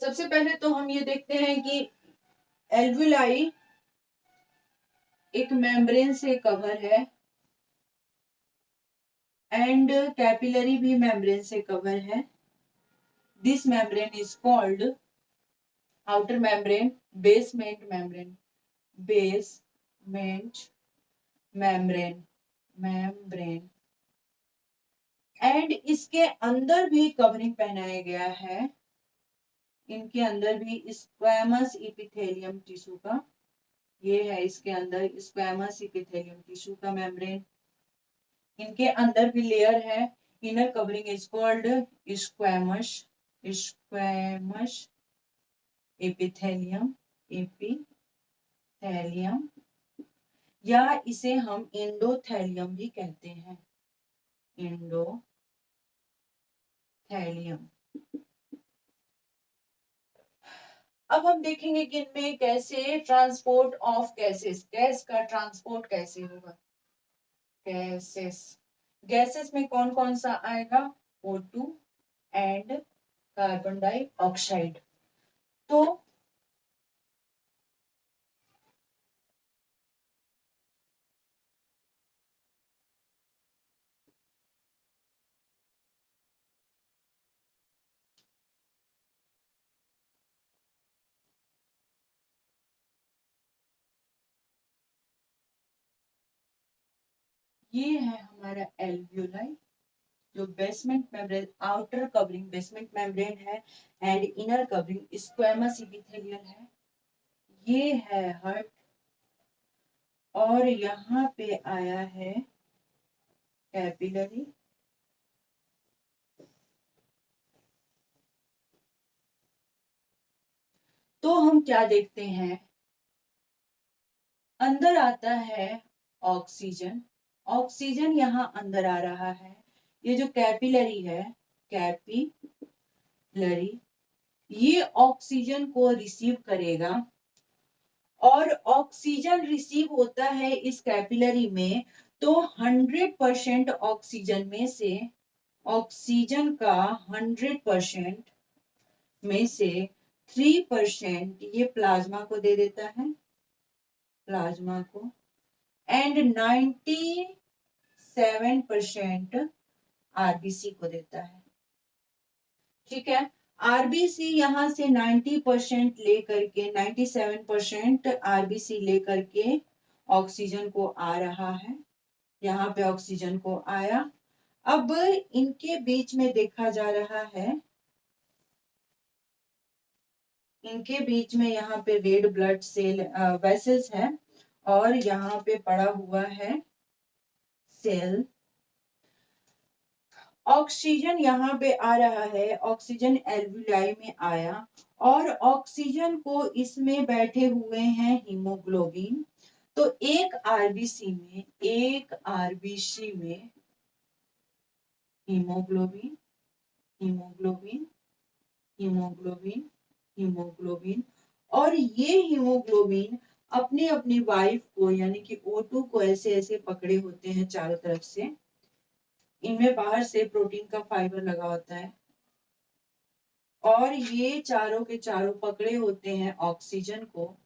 सबसे पहले तो हम ये देखते हैं कि एल्वुलाई एक मेम्ब्रेन से कवर है एंड कैपिलरी भी मेम्ब्रेन से कवर है। This membrane is called outer membrane, basement membrane, basement membrane, membrane. And इसके अंदर भी कवरिंग पहनाया गया है, इनके अंदर भी स्क्वैमस इपिथेलियम टिश्यू का, ये है इसके अंदर स्क्वैमस इपिथेलियम टिश्यू का मेम्ब्रेन। इनके अंदर भी लेयर है, inner covering is called squamous, squamous epithelium, epithelium, या इसे हम एंडोथेलियम भी कहते हैं, एंडोथेलियम। अब हम देखेंगे कि इनमें कैसे ट्रांसपोर्ट ऑफ गैसेस, गैस का ट्रांसपोर्ट कैसे होगा। गैसेस, गैसेस में कौन कौन सा आएगा, O2 एंड कार्बन डाइऑक्साइड। तो ये है हमारा एल्वियोलाई, जो basement membrane, outer covering basement membrane है and inner covering squamous epithelial है। ये है हार्ट और यहाँ पे आया है कैपिलरी। तो हम क्या देखते हैं, अंदर आता है ऑक्सीजन, ऑक्सीजन यहाँ अंदर आ रहा है। ये जो कैपिलरी है, कैपिलरी, ये ऑक्सीजन को रिसीव करेगा और ऑक्सीजन रिसीव होता है इस कैपिलरी में। तो 100% ऑक्सीजन में से, ऑक्सीजन का 100% में से 3% ये प्लाज्मा को दे देता है, प्लाज्मा को, एंड 97% आरबीसी को देता है। ठीक है, आरबीसी यहाँ से 90% लेकर के 97% आरबीसी लेकर के ऑक्सीजन को आ रहा है, यहाँ पे ऑक्सीजन को आया। अब इनके बीच में देखा जा रहा है, इनके बीच में यहाँ पे रेड ब्लड सेल वेसल्स है और यहाँ पे पड़ा हुआ है सेल। ऑक्सीजन यहाँ पे आ रहा है, ऑक्सीजन एल्वुलाई में आया और ऑक्सीजन को इसमें बैठे हुए हैं हीमोग्लोबिन। तो एक आरबीसी में, एक आरबीसी में हीमोग्लोबिन, हीमोग्लोबिन, हीमोग्लोबिन, हीमोग्लोबिन, और ये हीमोग्लोबिन अपनी अपनी वाइफ को यानी कि O2 को ऐसे ऐसे पकड़े होते हैं चारों तरफ से। इनमें बाहर से प्रोटीन का फाइबर लगा होता है और ये चारों के चारों पकड़े होते हैं ऑक्सीजन को,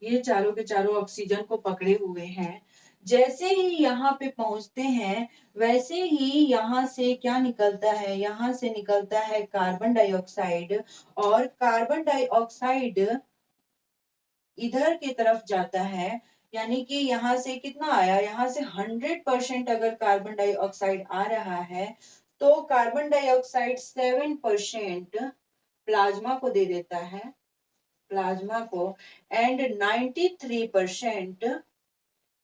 ये चारों के चारों ऑक्सीजन को पकड़े हुए हैं। जैसे ही यहाँ पे पहुंचते हैं वैसे ही यहाँ से क्या निकलता है, यहाँ से निकलता है कार्बन डाइऑक्साइड, और कार्बन डाइऑक्साइड इधर की तरफ जाता है। यानी कि यहाँ से कितना आया, यहाँ से 100% अगर कार्बन डाइऑक्साइड आ रहा है तो कार्बन डाइऑक्साइड 7% प्लाज्मा को दे देता है प्लाज्मा को एंड 93%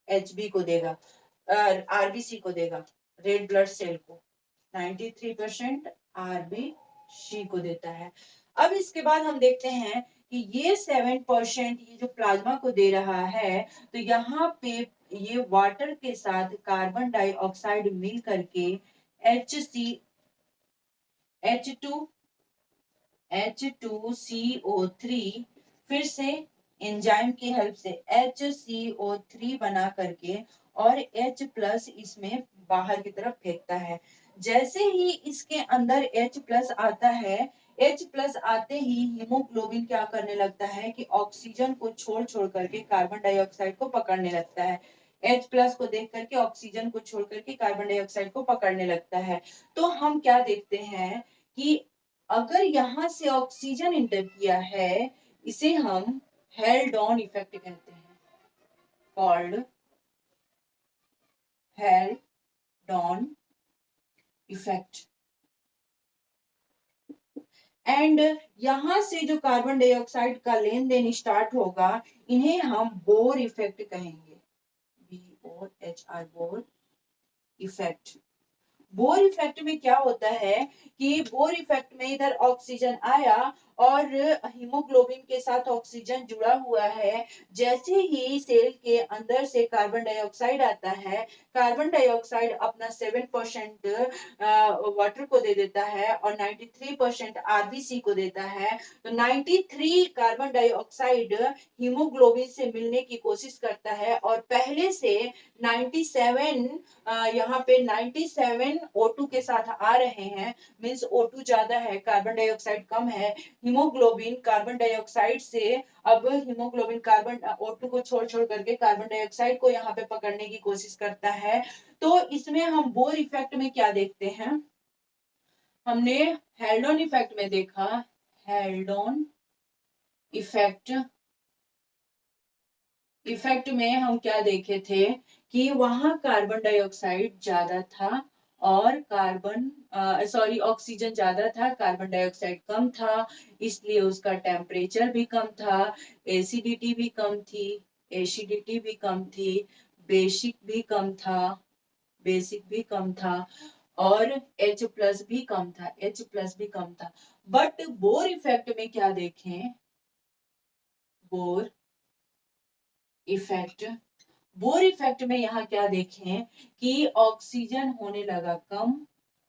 एचबी को देगा, आरबीसी को देगा, रेड ब्लड सेल को 93% आरबीसी को देता है। अब इसके बाद हम देखते हैं कि ये 7% ये जो प्लाज्मा को दे रहा है, तो यहाँ पे ये वाटर के साथ कार्बन डाइऑक्साइड मिल करके H2 H2CO3 फिर से एंजाइम की हेल्प से HCO3 बना करके और H प्लस इसमें बाहर की तरफ फेंकता है। जैसे ही इसके अंदर H प्लस आता है, H प्लस आते ही हीमोग्लोबिन क्या करने लगता है कि ऑक्सीजन को छोड़ छोड़ करके कार्बन डाइऑक्साइड को पकड़ने लगता है। H प्लस को देख करके ऑक्सीजन को छोड़ करके कार्बन डाइऑक्साइड को पकड़ने लगता है। तो हम क्या देखते हैं कि अगर यहां से ऑक्सीजन इंटर किया है, इसे हम हेल्ड-ऑन इफेक्ट कहते हैं, कॉल्ड हेल्ड-ऑन इफेक्ट। एंड यहां से जो कार्बन डाइऑक्साइड का लेन देन स्टार्ट होगा, इन्हें हम बोर इफेक्ट कहेंगे, BOHR, Bohr effect. Bohr effect में क्या होता है कि बोर इफेक्ट में इधर ऑक्सीजन आया और हीमोग्लोबिन के साथ ऑक्सीजन जुड़ा हुआ है। जैसे ही सेल के अंदर से कार्बन डाइऑक्साइड आता है, कार्बन डाइऑक्साइड अपना 7% वाटर को दे देता है और 93% आरबीसी को देता है। तो 93 कार्बन डाइऑक्साइड हीमोग्लोबिन से मिलने की कोशिश करता है और पहले से 97 यहाँ पे 97 O2 के साथ आ रहे हैं, मींस O2 ज्यादा है, कार्बन डाइऑक्साइड कम है। हीमोग्लोबिन कार्बन डाइऑक्साइड से अब हीमोग्लोबिन कार्बन O2 को छोड़ छोड़ करके कार्बन डाइऑक्साइड को यहाँ पे पकड़ने की कोशिश करता है। तो इसमें हम बोर इफेक्ट में क्या देखते हैं, हमने हेल्डॉन इफेक्ट में देखा, हेल्डॉन इफेक्ट में हम क्या देखे थे कि वहां कार्बन डाइऑक्साइड ज्यादा था और ऑक्सीजन ज्यादा था, कार्बन डाइऑक्साइड कम था, इसलिए उसका टेम्परेचर भी कम था, एसिडिटी भी कम थी, बेसिक भी कम था, और H प्लस भी कम था। बट बोर इफेक्ट में क्या देखें, बोर इफेक्ट में यहाँ क्या देखें कि ऑक्सीजन होने लगा कम,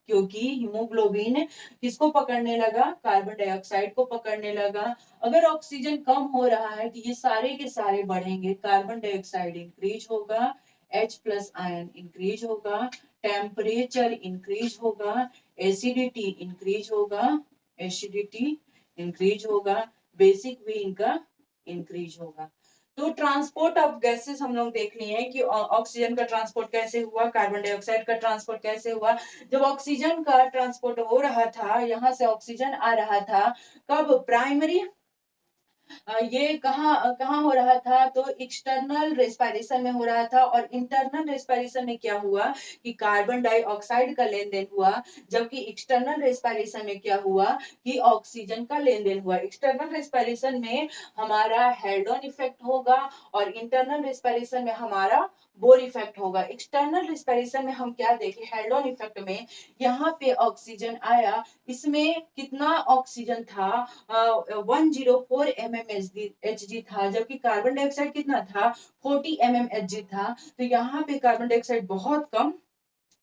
क्योंकि हीमोग्लोबिन किसको पकड़ने लगा, कार्बन डाइऑक्साइड को पकड़ने लगा। अगर ऑक्सीजन कम हो रहा है तो ये सारे के सारे बढ़ेंगे, कार्बन डाइऑक्साइड इंक्रीज होगा, H प्लस आयन इंक्रीज होगा, टेम्परेचर इंक्रीज होगा, एसिडिटी इंक्रीज होगा, बेसिक भी इनका इंक्रीज होगा। तो ट्रांसपोर्ट ऑफ गैसेस हम लोग देख लिए हैं कि ऑक्सीजन का ट्रांसपोर्ट कैसे हुआ, कार्बन डाइऑक्साइड का ट्रांसपोर्ट कैसे हुआ। जब ऑक्सीजन का ट्रांसपोर्ट हो रहा था, यहाँ से ऑक्सीजन आ रहा था, कब, प्राइमरी ये कहाँ कहाँ हो रहा था, तो एक्सटर्नल रेस्पिरेशन में हो रहा था। और इंटरनल रेस्पिरेशन में क्या हुआ कि कार्बन डाइऑक्साइड का लेन देन हुआ, जबकि एक्सटर्नल रेस्पिरेशन में क्या हुआ कि ऑक्सीजन का लेन देन हुआ। एक्सटर्नल रेस्पिरेशन में हमारा हेल्डॉन इफेक्ट होगा और इंटरनल रेस्पिरेशन में हमारा बोर इफेक्ट होगा। एक्सटर्नल रेस्पिरेशन में हम क्या देखें, हेल्डॉन इफेक्ट में यहाँ पे ऑक्सीजन आया, इसमें कितना ऑक्सीजन था, 104 mmHg था, जबकि कार्बन डाइऑक्साइड कितना था, 40 mmHg था। तो यहाँ पे कार्बन डाइऑक्साइड बहुत कम,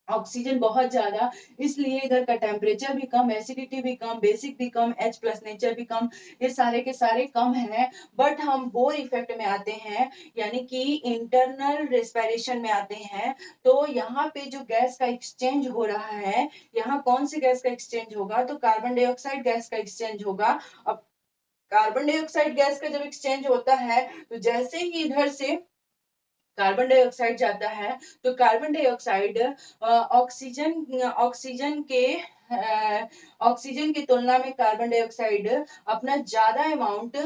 ऑक्सीजन बहुत ज्यादा, इसलिए इधर का टेम्परेचर भी कम, एसिडिटी भी कम, बेसिक भी कम, H प्लस नेचर भी कम, ये सारे के सारे कम हैं। बट हम बोर इफेक्ट में आते हैं, यानी कि इंटरनल रेस्पिरेशन में आते हैं। तो यहाँ पे जो गैस का एक्सचेंज हो रहा है, यहाँ कौन सी गैस का एक्सचेंज होगा, तो कार्बन डाइऑक्साइड गैस का एक्सचेंज होगा। अब कार्बन डाइऑक्साइड गैस का जब एक्सचेंज होता है, तो जैसे ही इधर से कार्बन डाइऑक्साइड जाता है, तो कार्बन डाइऑक्साइड ऑक्सीजन के ऑक्सीजन की तुलना में कार्बन डाइऑक्साइड अपना ज्यादा अमाउंट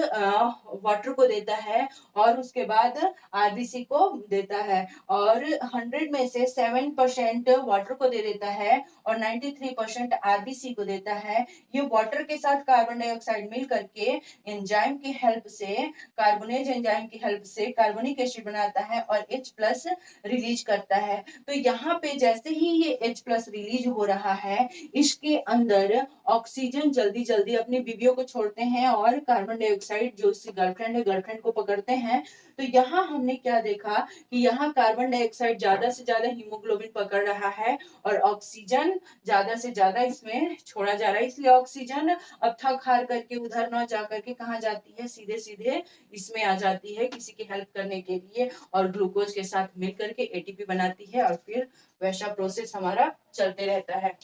वाटर को देता है और उसके बाद आरबीसी को देता है, और 100 में से 7% वाटर को दे देता है और 93% आरबीसी को देता है। ये वाटर के साथ कार्बन डाइऑक्साइड मिल करके एंजाइम की हेल्प से, कार्बोनेज एंजाइम की हेल्प से कार्बोनिक एसिड बनाता है और H प्लस रिलीज करता है। तो यहाँ पे जैसे ही ये H प्लस रिलीज हो रहा है, इसके अंदर ऑक्सीजन जल्दी जल्दी अपनी बीवियों को छोड़ते हैं और कार्बन डाइऑक्साइड जो उसकी गर्लफ्रेंड है, गर्लफ्रेंड को पकड़ते हैं। तो यहाँ हमने क्या देखा कि यहाँ कार्बन डाइऑक्साइड ज्यादा से ज्यादा हीमोग्लोबिन पकड़ रहा है और ऑक्सीजन ज्यादा से ज्यादा इसमें छोड़ा जा रहा है। इसलिए ऑक्सीजन अब थक हार करके उधर न जा करके कहाँ जाती है, सीधे सीधे इसमें आ जाती है किसी की हेल्प करने के लिए, और ग्लूकोज के साथ मिल करके एटीपी बनाती है और फिर वैसा प्रोसेस हमारा चलते रहता है।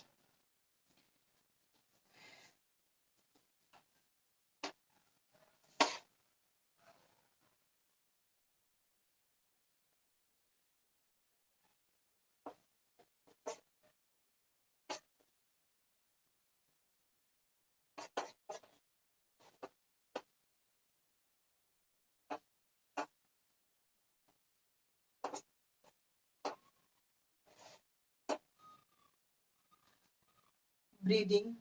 ब्रीदिंग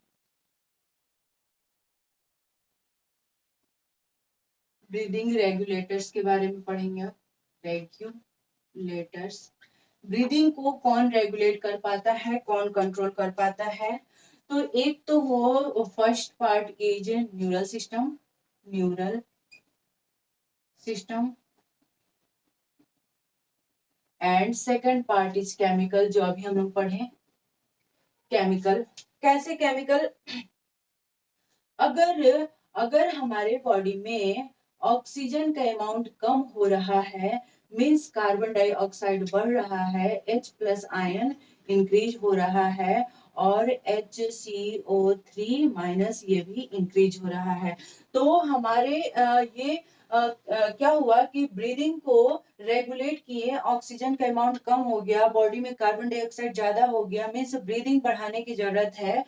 ब्रीदिंग रेगुलेटर्स के बारे में पढ़ेंगे आप। रेगुलेटर्स, ब्रीदिंग को कौन रेगुलेट कर पाता है, कौन कंट्रोल कर पाता है? तो एक तो वो first part is neural system, neural system, and second part is chemical, जो अभी हम लोग पढ़े केमिकल। कैसे केमिकल? अगर अगर हमारे बॉडी में ऑक्सीजन का अमाउंट कम हो रहा है, मीन्स कार्बन डाइऑक्साइड बढ़ रहा है, H प्लस आयन इंक्रीज हो रहा है और HCO3 माइनस ये भी इंक्रीज हो रहा है। तो हमारे ये क्या हुआ कि ब्रीदिंग को रेगुलेट किए, ऑक्सीजन का अमाउंट कम हो गया, बॉडी में कार्बन डाइऑक्साइड ज्यादा हो गया, मीन्स ब्रीदिंग बढ़ाने की जरूरत है।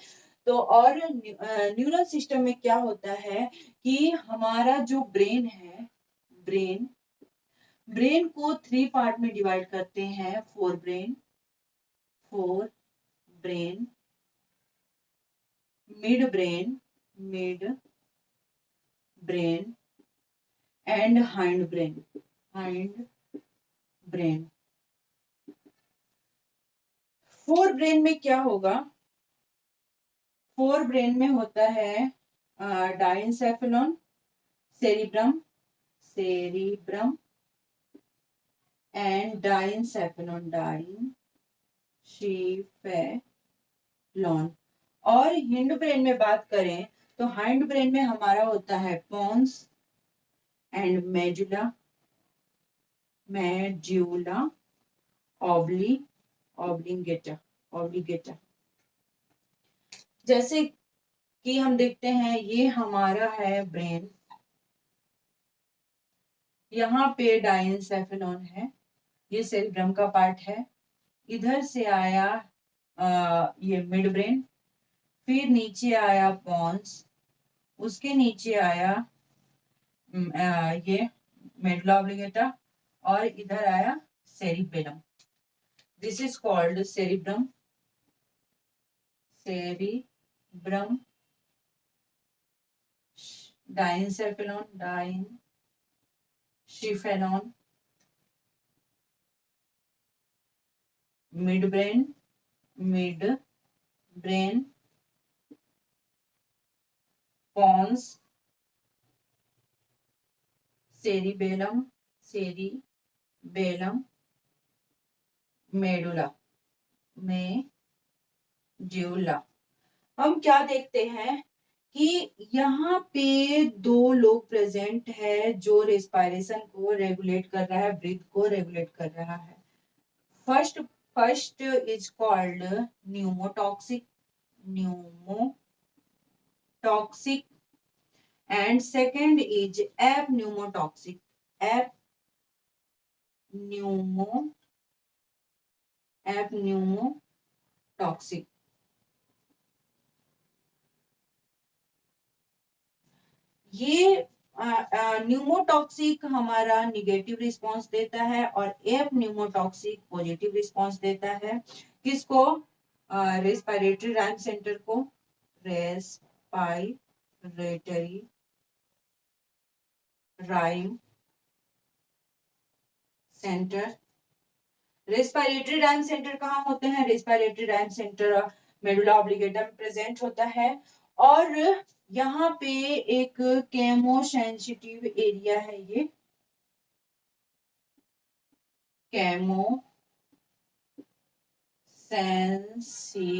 तो और न्यूरल सिस्टम में क्या होता है कि हमारा जो ब्रेन है, ब्रेन ब्रेन को 3 पार्ट में डिवाइड करते हैं, fore brain, mid brain and hind brain. Fore brain में क्या होगा? फोर ब्रेन में होता है डाइनसेफेलॉन, सेरिब्रम एंड डाइनसेफेलॉन। और हिंड ब्रेन में बात करें तो हाइंड ब्रेन में हमारा होता है पोन्स एंड मेडुला ऑब्लिगेटा। जैसे कि हम देखते हैं, ये हमारा है ब्रेन, यहाँ पे डाइनसेफेलॉन है, ये सेरिब्रम का पार्ट है, इधर से आया ये मिड ब्रेन, फिर नीचे आया पोन्स, उसके नीचे आया ये मेडुला ऑब्लिगेटा और इधर आया cerebellum. This is called cerebrum, diencephalon, midbrain, pons, cerebellum, medulla. हम क्या देखते हैं कि यहाँ पे दो लोग प्रेजेंट है जो रेस्पिरेशन को रेगुलेट कर रहा है, ब्रीथ को रेगुलेट कर रहा है। First is called pneumotaxic and second is apneumotoxic. Apneumotoxic. ये न्यूमोटॉक्सिक हमारा निगेटिव रिस्पांस देता है और एप न्यूमोटॉक्सिक पॉजिटिव रिस्पांस देता है। किसको? रेस्पिरेटरी रैम सेंटर को। Respiratory rhyme centre. Respiratory RAM centre कहाँ होते हैं? रेस्पिरेटरी रैम सेंटर मेडुला ऑब्लिगेटा में प्रेजेंट होता है और यहाँ पे एक केमो सेंसिटिव एरिया है, ये केमो सेंसिटिव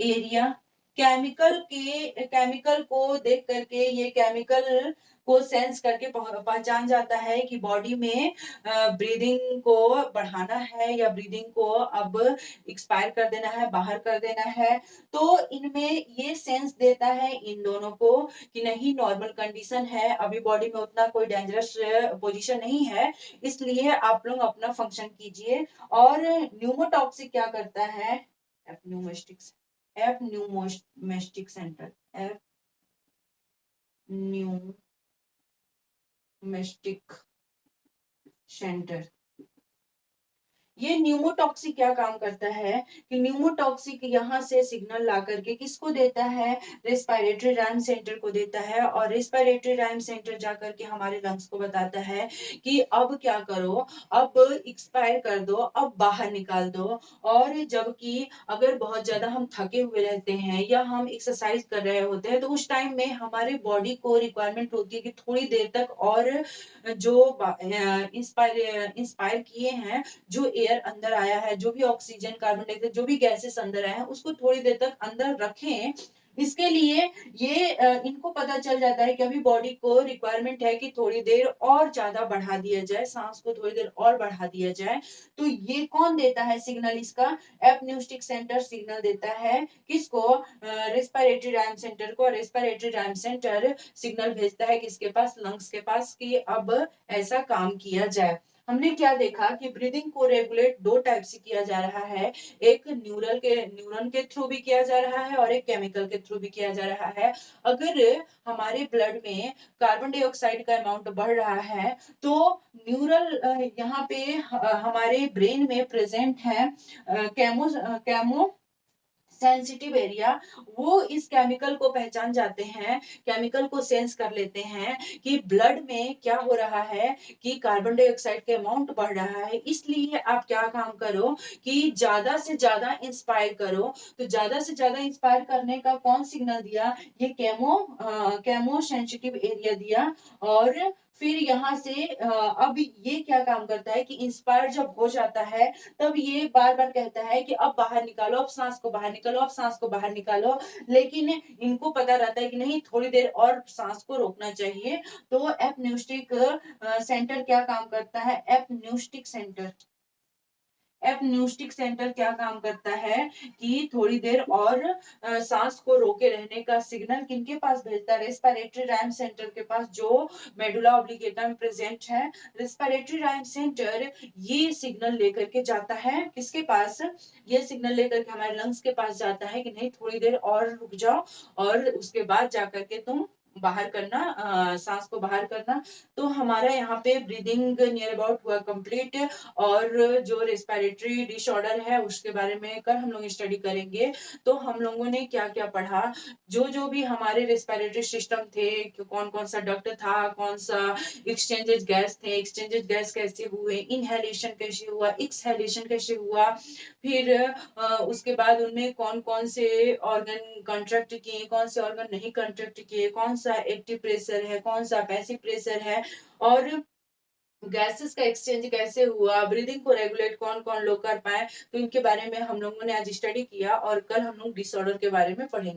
एरिया। केमिकल को देख करके ये केमिकल को सेंस करके पहचान जाता है कि बॉडी में ब्रीदिंग को बढ़ाना है या ब्रीदिंग को अब एक्सपायर कर देना है, बाहर कर देना है। तो इनमें ये सेंस देता है इन दोनों को कि नहीं, नॉर्मल कंडीशन है, अभी बॉडी में उतना कोई डेंजरस पोजीशन नहीं है, इसलिए आप लोग अपना फंक्शन कीजिए। और न्यूमोटॉक्सिक क्या करता है? Apneustic center, apneustic center. ये न्यूमोटॉक्सिक क्या काम करता है कि न्यूमोटॉक्सिक यहाँ से सिग्नल ला करके किसको देता है? रेस्पिरेटरी रैम सेंटर को देता है और रेस्पिरेटरी रैम सेंटर जा करके हमारे लंग्स को बताता है कि अब क्या करो, अब एक्सपायर कर दो, अब बाहर निकाल दो। और जबकि अगर बहुत ज्यादा हम थके हुए रहते हैं या हम एक्सरसाइज कर रहे होते हैं तो उस टाइम में हमारे बॉडी को रिक्वायरमेंट होती है कि थोड़ी देर तक और जो इंस्पायर किए हैं, जो एयर अंदर आया है, जो भी ऑक्सीजन, कार्बन डाइऑक्साइड, जो भी गैसेस अंदर आए हैं, उसको थोड़ी देर तक अंदर रखें। इसके लिए ये इनको पता चल जाता है कि अभी बॉडी को रिक्वायरमेंट है कि थोड़ी देर और ज्यादा बढ़ा दिया जाए, सांस को थोड़ी देर और बढ़ा दिया जाए। तो ये कौन देता है सिग्नल? इसका एपन्यूस्टिक सेंटर सिग्नल देता है। किसको? रेस्पिरेटरी रैम सेंटर को। रेस्पिरेटरी रैम सेंटर सिग्नल भेजता है किसके पास? लंग्स के पास, कि अब ऐसा काम किया जाए। हमने क्या देखा कि ब्रीदिंग को रेगुलेट दो टाइप से किया जा रहा है, एक न्यूरॉन के थ्रू भी किया जा रहा है और एक केमिकल के थ्रू भी किया जा रहा है। अगर हमारे ब्लड में कार्बन डाइऑक्साइड का अमाउंट बढ़ रहा है तो न्यूरल यहाँ पे हमारे ब्रेन में प्रेजेंट है केमो सेंसिटिव एरिया, वो इस केमिकल को पहचान जाते हैं, केमिकल को सेंस कर लेते हैं कि ब्लड में क्या हो रहा है, कि कार्बन डाइऑक्साइड के अमाउंट बढ़ रहा है। इसलिए आप क्या काम करो कि ज्यादा से ज्यादा इंस्पायर करो। तो ज्यादा से ज्यादा इंस्पायर करने का कौन सिग्नल दिया? ये केमो सेंसिटिव एरिया दिया। और फिर यहाँ से अब ये क्या काम करता है कि इंस्पायर जब हो जाता है तब ये बार बार कहता है कि अब बाहर निकालो, अब सांस को बाहर निकालो, अब सांस को बाहर निकालो। लेकिन इनको पता रहता है कि नहीं, थोड़ी देर और सांस को रोकना चाहिए। तो एपन्यूस्टिक सेंटर क्या काम करता है? एपन्यूस्टिक सेंटर क्या काम करता है कि थोड़ी देर और सांस को रोके रहने का सिग्नल किनके पास भेजता है? रेस्पिरेटरी रैम सेंटर के पास, जो मेडुला ऑब्लिगेटा में प्रेजेंट है। रेस्पिरेटरी रैम सेंटर ये सिग्नल लेकर के जाता है किसके पास? ये सिग्नल लेकर के हमारे लंग्स के पास जाता है कि नहीं, थोड़ी देर और रुक जाओ और उसके बाद जाकर के तुम बाहर करना, सांस को बाहर करना। तो हमारा यहाँ पे ब्रीदिंग नियर अबाउट हुआ कंप्लीट। और जो रेस्पिरेटरी डिसऑर्डर है उसके बारे में कल हम लोग स्टडी करेंगे। तो हम लोगों ने क्या क्या पढ़ा, जो जो भी हमारे रेस्पिरेटरी सिस्टम थे, कौन कौन सा डक्ट था, कौन सा एक्सचेंजेज गैस थे, एक्सचेंजेज गैस कैसे हुए, इनहेलेशन कैसे हुआ, एक्सहेलेशन कैसे हुआ, फिर उसके बाद उनमें कौन कौन से ऑर्गन कंट्रैक्ट किए, कौन से ऑर्गन नहीं कंट्रैक्ट किए, कौन सा एक्टिव प्रेशर है, कौन सा पैसिव प्रेशर है, और गैसेस का एक्सचेंज कैसे हुआ, ब्रीदिंग को रेगुलेट कौन कौन लोग कर पाए। तो इनके बारे में हम लोगों ने आज स्टडी किया और कल हम लोग डिसऑर्डर के बारे में पढ़ेंगे।